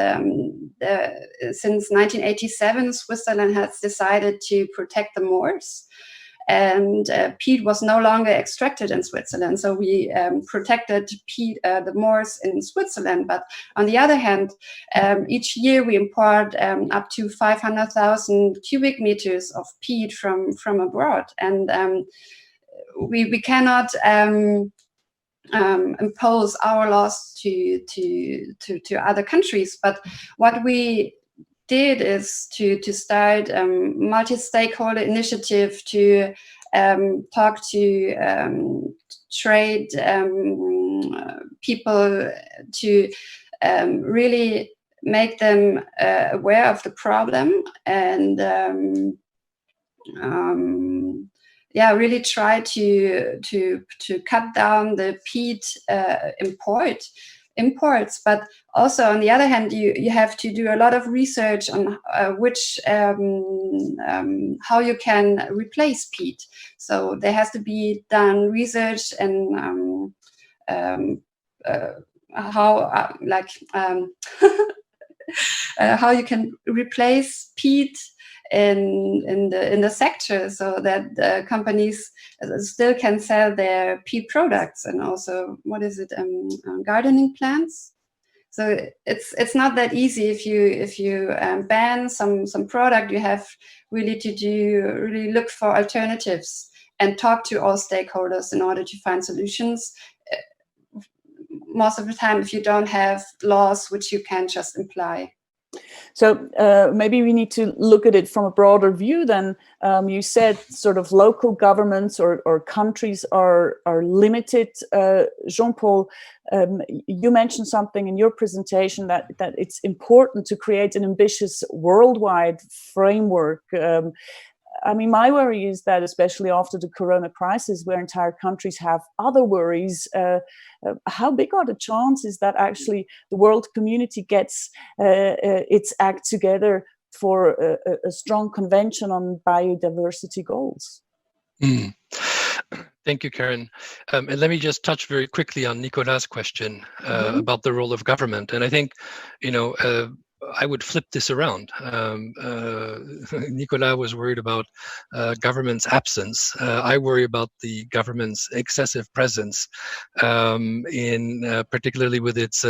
since 1987, Switzerland has decided to protect the moors. And peat was no longer extracted in Switzerland, so we protected the moors in Switzerland. But on the other hand, each year we import up to 500,000 cubic meters of peat from abroad, and we cannot impose our laws to other countries. But what we did is to start a multi-stakeholder initiative to talk to trade people, to really make them aware of the problem, and really try to cut down the peat imports. But also on the other hand, you have to do a lot of research on how you can replace peat. So there has to be done research and how how you can replace peat in the sector, so that companies still can sell their peat products, and also gardening plants. So it's not that easy. If you ban some product, you have really to look for alternatives and talk to all stakeholders in order to find solutions. Most of the time, if you don't have laws which you can just imply. So maybe we need to look at it from a broader view then. You said sort of local governments or countries are limited. Jean-Paul, you mentioned something in your presentation that it's important to create an ambitious worldwide framework. I mean, my worry is that, especially after the corona crisis, where entire countries have other worries, how big are the chances that actually the world community gets its act together for a strong convention on biodiversity goals? Thank you, Karen. And let me just touch very quickly on Nicolas' question about the role of government. And I think, I would flip this around. Nicolas was worried about government's absence. I worry about the government's excessive presence, in particularly with its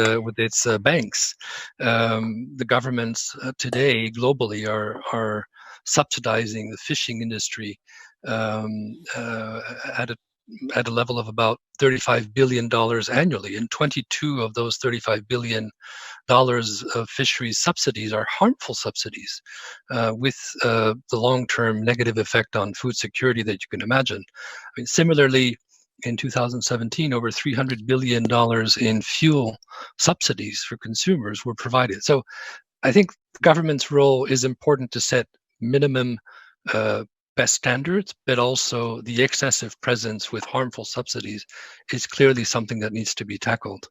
banks. The governments today globally are subsidizing the fishing industry at a level of about $35 billion annually, and 22 of those $35 billion of fisheries subsidies are harmful subsidies, with the long-term negative effect on food security that you can imagine. I mean, similarly, in 2017, over $300 billion in fuel subsidies for consumers were provided. So I think the government's role is important to set minimum best standards, but also the excessive presence with harmful subsidies is clearly something that needs to be tackled.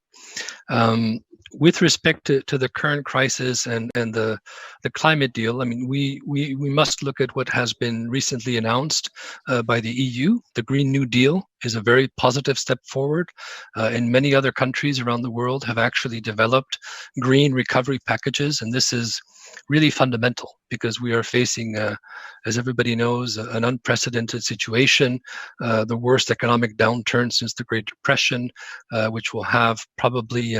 With respect to the current crisis and the climate deal, I mean, we must look at what has been recently announced by the EU. The Green New Deal is a very positive step forward. And many other countries around the world have actually developed green recovery packages, and this is really fundamental because we are facing, as everybody knows, an unprecedented situation, the worst economic downturn since the Great Depression, which will have probably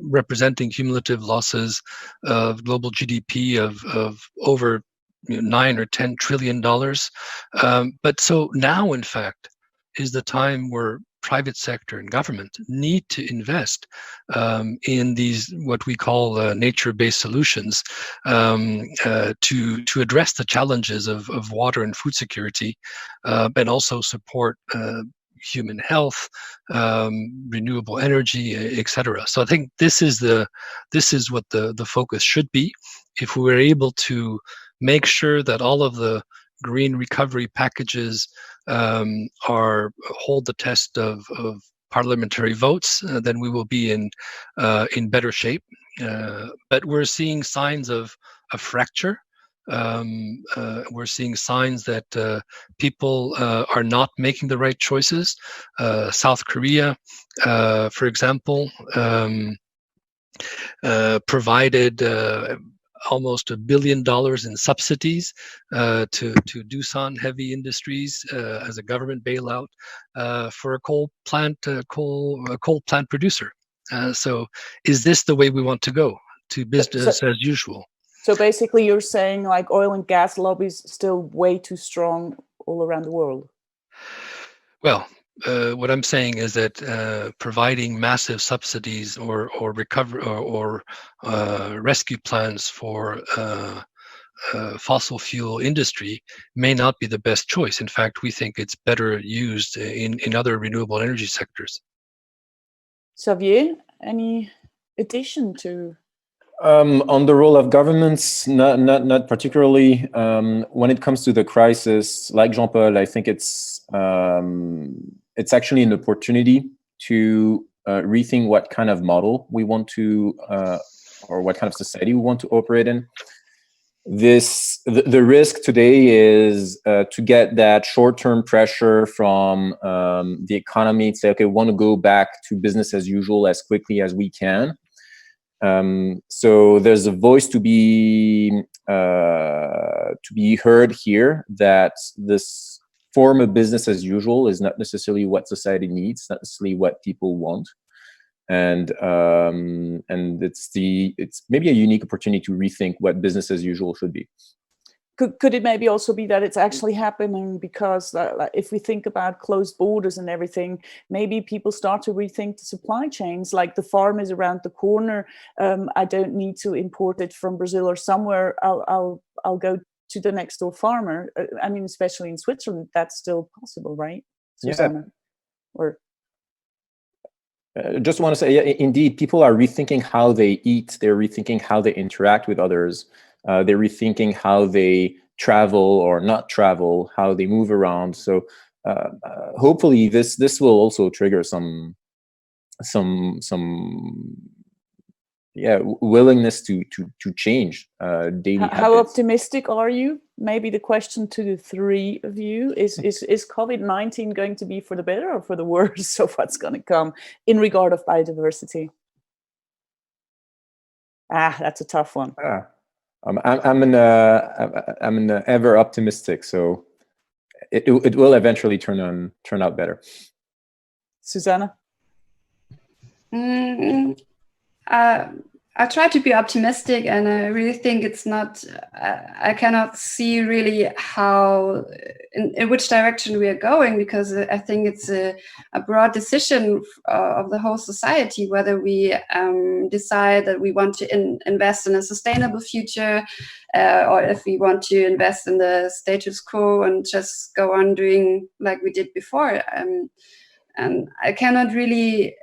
representing cumulative losses of global GDP of over 9 or 10 trillion dollars. But so now, in fact, is the time where private sector and government need to invest in these what we call nature-based solutions to address the challenges of water and food security, and also support human health, renewable energy, etc. So I think this is what the focus should be. If we were able to make sure that all of the green recovery packages hold the test of parliamentary votes, then we will be in better shape. But we're seeing signs of a fracture. We're seeing signs that people are not making the right choices. South Korea, for example, provided almost $1 billion in subsidies to Doosan Heavy Industries as a government bailout for a coal plant producer. So, is this the way we want to go to business as usual? So basically, you're saying like oil and gas lobbies still way too strong all around the world. Well, what I'm saying is that providing massive subsidies or recover or rescue plans for fossil fuel industry may not be the best choice. In fact, we think it's better used in other renewable energy sectors. Xavier, any addition to? On the role of governments, not particularly. When it comes to the crisis, like Jean-Paul, I think it's actually an opportunity to rethink what kind of model we want to, or what kind of society we want to operate in. The risk today is to get that short-term pressure from the economy to say, okay, we want to go back to business as usual as quickly as we can. So there's a voice to be heard here that this form of business as usual is not necessarily what society needs, not necessarily what people want, and it's maybe a unique opportunity to rethink what business as usual should be. Could it maybe also be that it's actually happening because if we think about closed borders and everything, maybe people start to rethink the supply chains, like the farm is around the corner. I don't need to import it from Brazil or somewhere. I'll go to the next door farmer. I mean, especially in Switzerland, that's still possible, right, Susanna? Yeah. Or just want to say, yeah, indeed, people are rethinking how they eat. They're rethinking how they interact with others. They're rethinking how they travel or not travel, how they move around. So hopefully this will also trigger some willingness to change daily habits. How optimistic are you? Maybe the question to the three of you is COVID-19 going to be for the better or for the worse of what's going to come in regard of biodiversity? That's a tough one. I'm an ever optimistic, so it will eventually turn out better. Susanna? I try to be optimistic, and I really think it's not. I cannot see really how in which direction we are going, because I think it's a broad decision of the whole society whether we decide that we want to invest in a sustainable future, or if we want to invest in the status quo and just go on doing like we did before. And I cannot really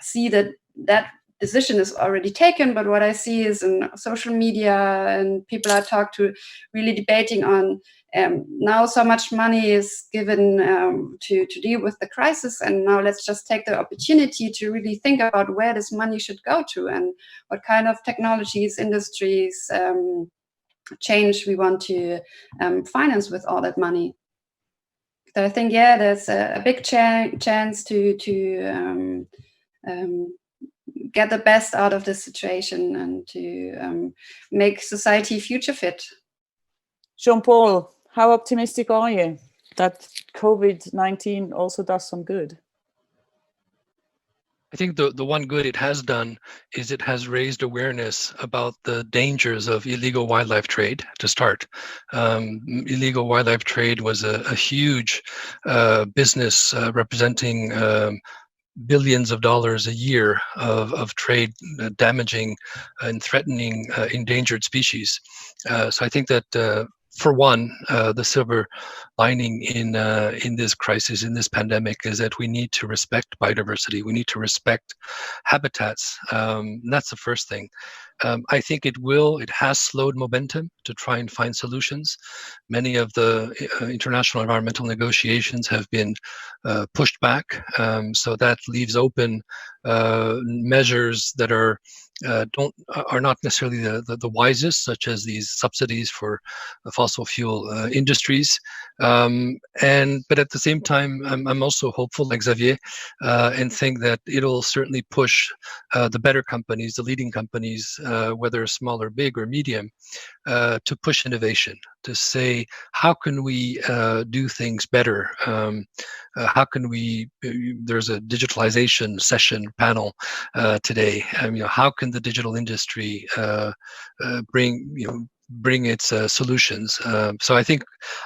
see that decision is already taken, but what I see is in social media and people I talk to really debating on now so much money is given to deal with the crisis, and now let's just take the opportunity to really think about where this money should go to and what kind of technologies, industries, change we want to finance with all that money. So I think, there's a big chance to get the best out of this situation and to make society future fit. Jean-Paul, how optimistic are you that COVID-19 also does some good? I think the one good it has done is it has raised awareness about the dangers of illegal wildlife trade to start. Illegal wildlife trade was a huge business representing billions of dollars a year of trade damaging and threatening endangered species. So I think that for one, the silver lining in this crisis, in this pandemic, is that we need to respect biodiversity. We need to respect habitats. That's the first thing. I think it has slowed momentum to try and find solutions. Many of the international environmental negotiations have been pushed back. So that leaves open measures that are not necessarily the wisest, such as these subsidies for the fossil fuel industries. But at the same time, I'm also hopeful, like Xavier, and think that it'll certainly push the better companies, the leading companies, whether small or big or medium, to push innovation, to say, how can we do things better? How can we? There's a digitalization session panel today. How can the digital industry bring its solutions? So I think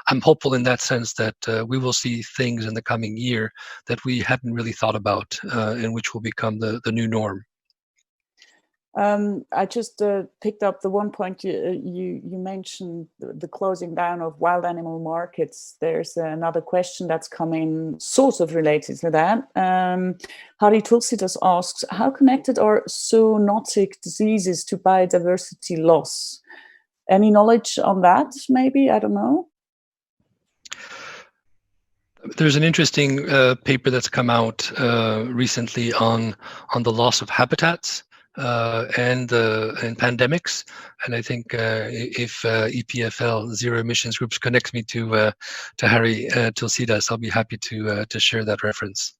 I'm hopeful in that sense that we will see things in the coming year that we hadn't really thought about, and which will become the new norm. I just picked up the one point you mentioned, the closing down of wild animal markets. There's another question that's coming sort of related to that. Hari Tulsidas asks, how connected are zoonotic diseases to biodiversity loss? Any knowledge on that, maybe? I don't know. There's an interesting paper that's come out recently on the loss of habitats and pandemics, and I think if EPFL Zero Emissions Groups connects me to Hari Tulsidas, I'll be happy to share that reference.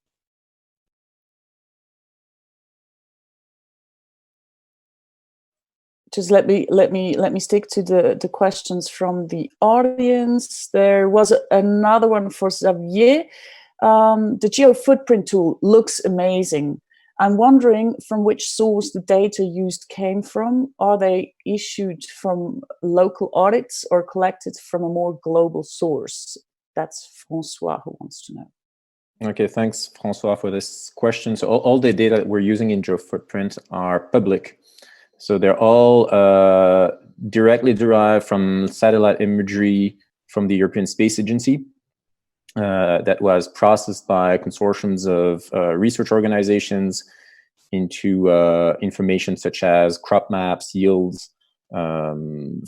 Just let me stick to the questions from the audience. There was another one for Xavier. The geo footprint tool looks amazing. I'm wondering from which source the data used came from. Are they issued from local audits or collected from a more global source? That's Francois who wants to know. Okay, thanks, Francois, for this question. So all the data that we're using in GeoFootprint are public. So they're all directly derived from satellite imagery from the European Space Agency that was processed by consortiums of research organizations into information such as crop maps, yields,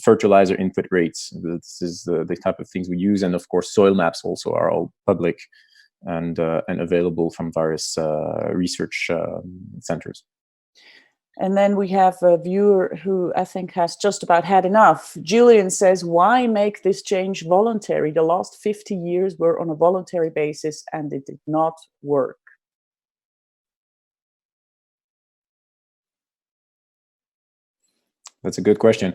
fertilizer input rates. This is the type of things we use. And of course, soil maps also are all public and available from various research centers. And then we have a viewer who I think has just about had enough. Julian says, why make this change voluntary? The last 50 years were on a voluntary basis and it did not work. That's a good question.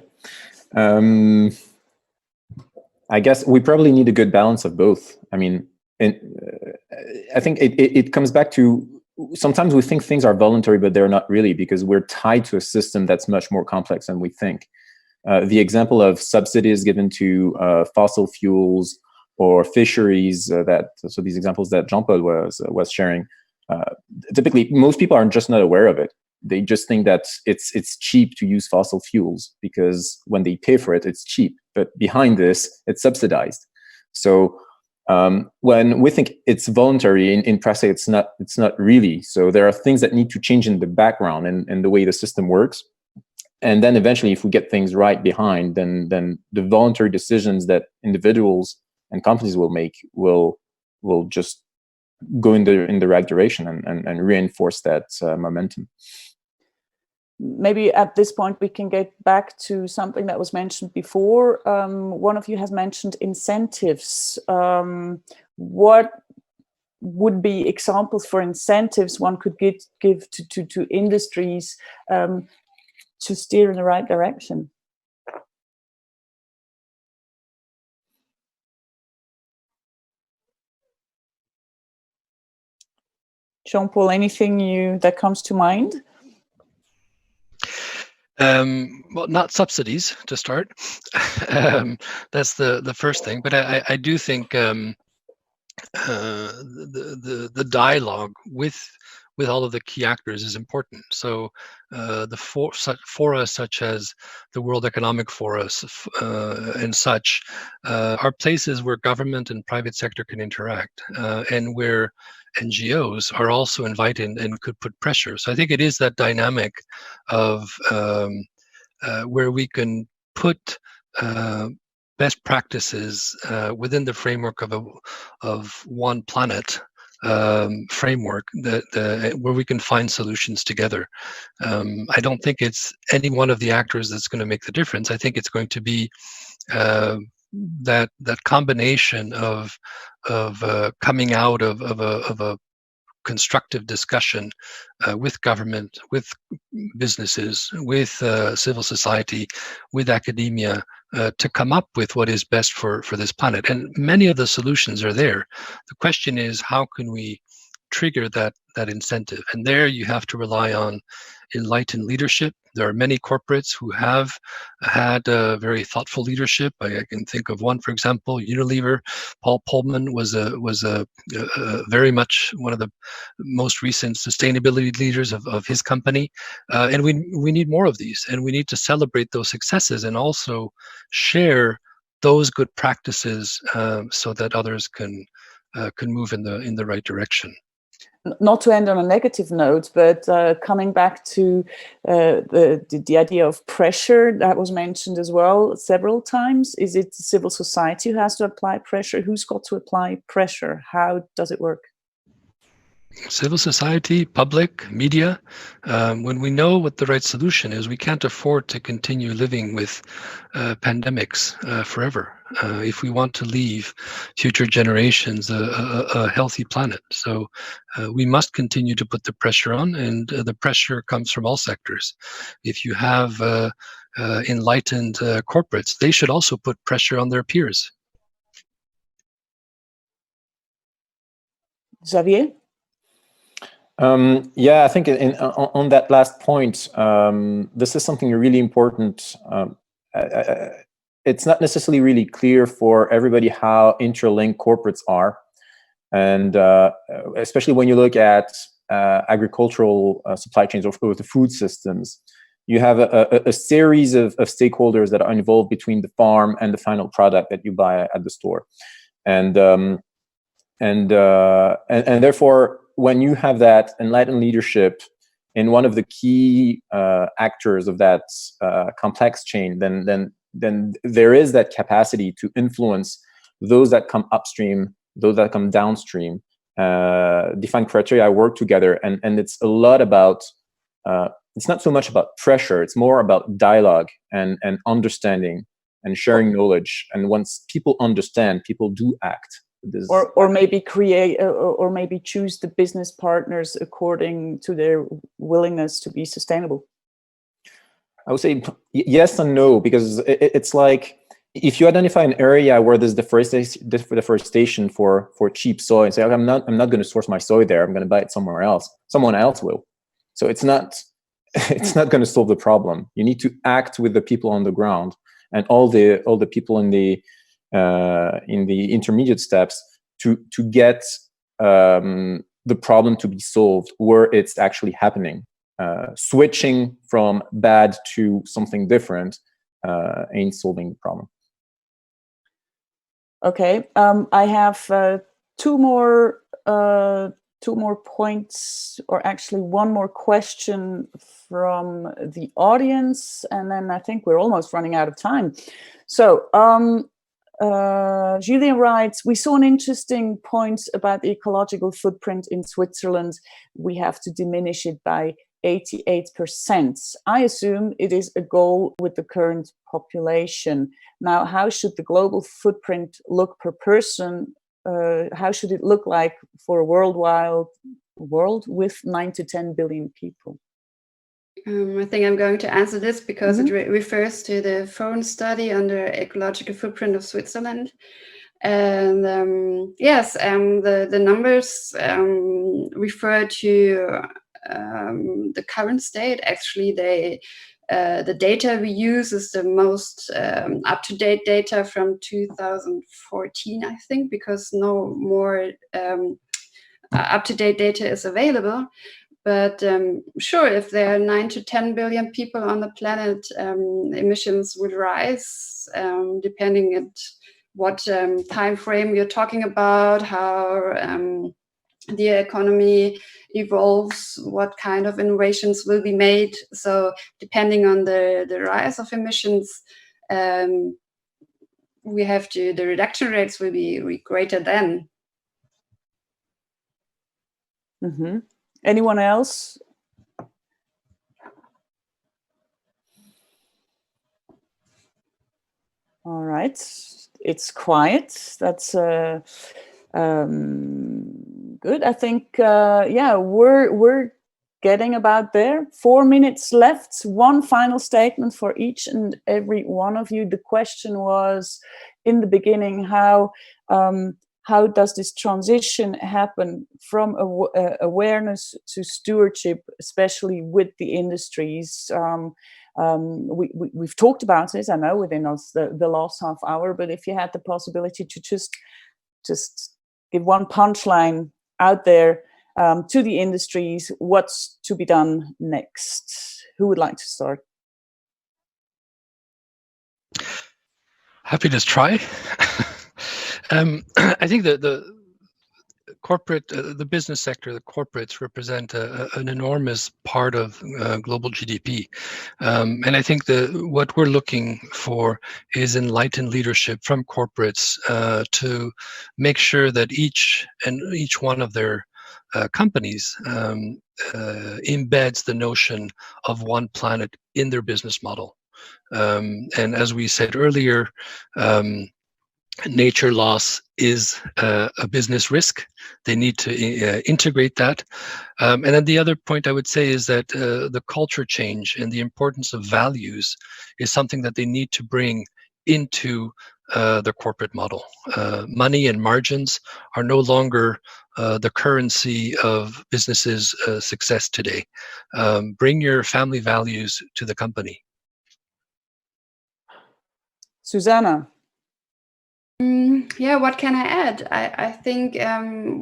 I guess we probably need a good balance of both. I mean, I think it comes back to, sometimes we think things are voluntary, but they're not really, because we're tied to a system that's much more complex than we think. The example of subsidies given to fossil fuels or fisheries, so these examples that Jean-Paul was sharing, typically most people are just not aware of it. They just think that it's cheap to use fossil fuels because when they pay for it, it's cheap. But behind this, it's subsidized. So when we think it's voluntary, in practice, it's not really. So there are things that need to change in the background and the way the system works. And then eventually, if we get things right behind, then the voluntary decisions that individuals and companies will make will just go in the right direction and reinforce that momentum. Maybe at this point we can get back to something that was mentioned before. One of you has mentioned incentives. What would be examples for incentives one could give to industries to steer in the right direction? Jean-Paul, anything that comes to mind? Well, not subsidies to start. That's the first thing. But I do think the dialogue with all of the key actors is important. So the fora such as the World Economic Forum and such are places where government and private sector can interact, and where NGOs are also invited and could put pressure. So I think it is that dynamic of where we can put best practices within the framework of one planet framework where we can find solutions together. I don't think it's any one of the actors that's going to make the difference. I think it's going to be that combination of coming out of a constructive discussion with government, with businesses, with civil society, with academia, to come up with what is best for this planet. And many of the solutions are there. The question is, how can we trigger that incentive? And there you have to rely on enlightened leadership. There are many corporates who have had very thoughtful leadership. I can think of one, for example, Unilever. Paul Polman was a very much one of the most recent sustainability leaders of his company. And we need more of these, and we need to celebrate those successes and also share those good practices so that others can move in the right direction. Not to end on a negative note, but coming back to the idea of pressure that was mentioned as well several times. Is it civil society who has to apply pressure? Who's got to apply pressure? How does it work? Civil society, public, media. When we know what the right solution is, we can't afford to continue living with pandemics forever if we want to leave future generations a healthy planet. So we must continue to put the pressure on, and the pressure comes from all sectors. If you have enlightened corporates, they should also put pressure on their peers. Xavier? Yeah, I think on that last point, this is something really important. It's not necessarily really clear for everybody how interlinked corporates are. And especially when you look at agricultural supply chains or the food systems, you have a series of stakeholders that are involved between the farm and the final product that you buy at the store. And therefore, when you have that enlightened leadership in one of the key actors of that complex chain, then there is that capacity to influence those that come upstream, those that come downstream, define criteria, work together, and it's a lot about. It's not so much about pressure; it's more about dialogue and understanding and sharing knowledge. And once people understand, people do act. Or maybe create, or maybe choose the business partners according to their willingness to be sustainable. I would say yes and no, because it's like if you identify an area where there's deforestation for cheap soy, and say, I'm not going to source my soy there. I'm going to buy it somewhere else. Someone else will. So it's not going to solve the problem. You need to act with the people on the ground and all the people in the intermediate steps to get the problem to be solved where it's actually happening. Switching from bad to something different ain't solving the problem. Okay, I have two more points, or actually one more question from the audience, and then I think we're almost running out of time. So Julien writes, we saw an interesting point about the ecological footprint in Switzerland. We have to diminish it by 88%. I assume it is a goal with the current population. Now, how should the global footprint look per person? How should it look like for a world with 9 to 10 billion people? I think I'm going to answer this because it refers to the foreign study on the ecological footprint of Switzerland. And yes, the numbers refer to the current state. Actually, the data we use is the most up-to-date data from 2014, I think, because no more up-to-date data is available. But sure, if there are 9 to 10 billion people on the planet, emissions would rise, depending on what time frame you're talking about, how the economy evolves, what kind of innovations will be made. So depending on the rise of emissions, the reduction rates will be greater then. Mm-hmm. Anyone else? All right, it's quiet. That's good. I think we're getting about there. 4 minutes left. One final statement for each and every one of you. The question was in the beginning, how does this transition happen from awareness to stewardship, especially with the industries? We've talked about this, I know, within us the last half hour, but if you had the possibility to just give one punchline out there to the industries, what's to be done next? Who would like to start? Happy to try. I think the corporate, the business sector, the corporates represent an enormous part of global GDP. And I think what we're looking for is enlightened leadership from corporates to make sure that each one of their companies embeds the notion of one planet in their business model. And as we said earlier, nature loss is a business risk. They need to integrate that. And then the other point I would say is that the culture change and the importance of values is something that they need to bring into the corporate model. Money and margins are no longer the currency of businesses' success today. Bring your family values to the company. Susanna. Yeah, what can I add? I think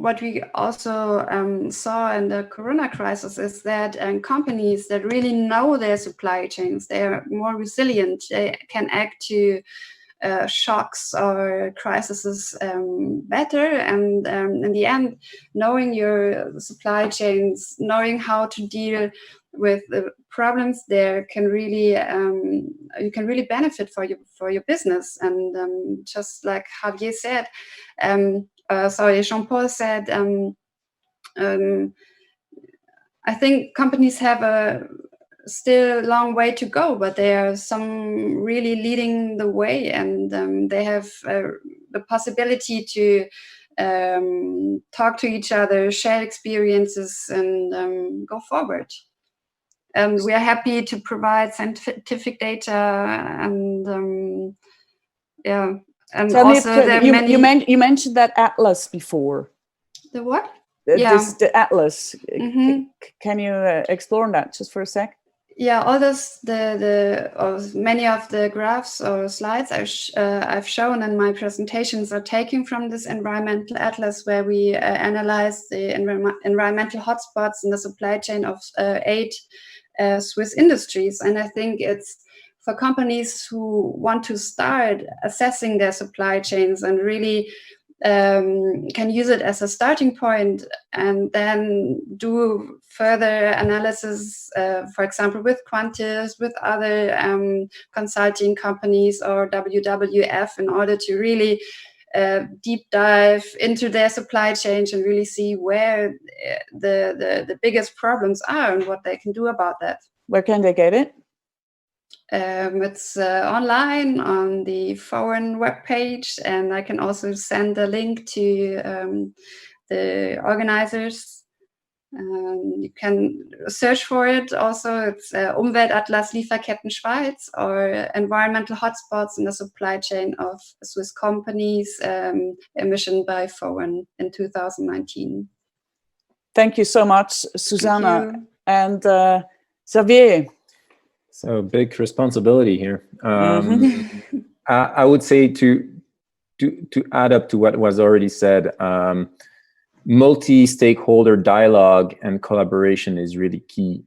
what we also saw in the Corona crisis is that companies that really know their supply chains, they are more resilient. They can act to shocks or crises better. And in the end, knowing your supply chains, knowing how to deal with the problems there can really you can really benefit for your business. And just like Javier said, Jean-Paul said, I think companies have a still long way to go, but there are some really leading the way, and they have the possibility to talk to each other, share experiences, and go forward. And we are happy to provide scientific data, and yeah, and Tell also me, there are many. you mentioned that atlas before. The what? The atlas. Mm-hmm. Can you explore that just for a sec? Yeah, all those many of the graphs or slides I've shown in my presentations are taken from this environmental atlas, where we analyze the environmental hotspots in the supply chain of 8 Swiss industries. And I think it's for companies who want to start assessing their supply chains and really can use it as a starting point, and then do further analysis, for example, with Quantis, with other consulting companies or WWF, in order to really deep dive into their supply chains and really see where the biggest problems are and what they can do about that. Where can they get it? It's online on the Foreign webpage, and I can also send a link to the organizers. You can search for it. Also, it's Umweltatlas Lieferketten Schweiz, or environmental hotspots in the supply chain of Swiss companies, emission by Foreign in 2019. Thank you so much, Susanna. And Xavier. So big responsibility here. I would say to add up to what was already said, multi-stakeholder dialogue and collaboration is really key.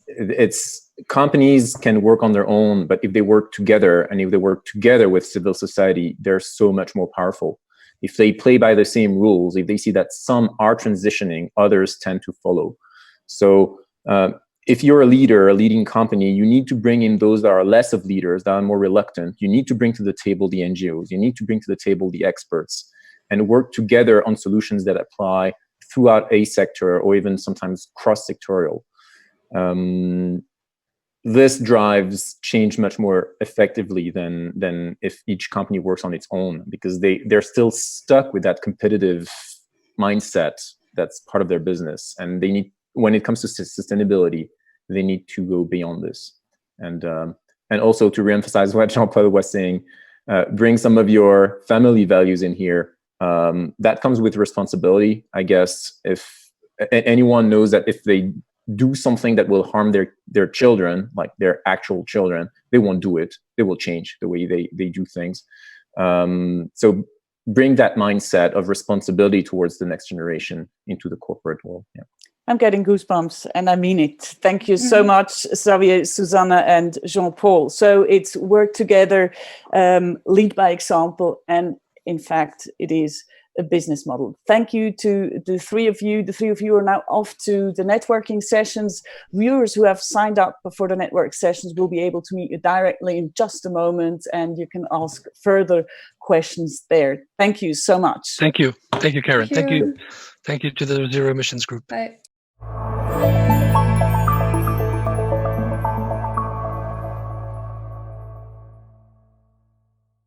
It's companies can work on their own, but if they work together, and if they work together with civil society, they're so much more powerful. If they play by the same rules, if they see that some are transitioning, others tend to follow. So if you're a leader, a leading company, you need to bring in those that are less of leaders, that are more reluctant. You need to bring to the table the NGOs. You need to bring to the table the experts, and work together on solutions that apply throughout a sector, or even sometimes cross-sectorial. This drives change much more effectively than if each company works on its own, because they're still stuck with that competitive mindset that's part of their business, and they need, when it comes to sustainability, they need to go beyond this. And also, to reemphasize what Jean-Paul was saying, bring some of your family values in here. That comes with responsibility, I guess. If anyone knows that if they do something that will harm their children, like their actual children, they won't do it. They will change the way they do things. So bring that mindset of responsibility towards the next generation into the corporate world. Yeah. I'm getting goosebumps, and I mean it. Thank you so much, Xavier, Susanna, and Jean-Paul. So it's work together, lead by example, and in fact, it is a business model. Thank you to the three of you. The three of you are now off to the networking sessions. Viewers who have signed up for the network sessions will be able to meet you directly in just a moment, and you can ask further questions there. Thank you so much. Thank you. Thank you, Karen. Thank you. Thank you to the Zero Emissions Group. Bye.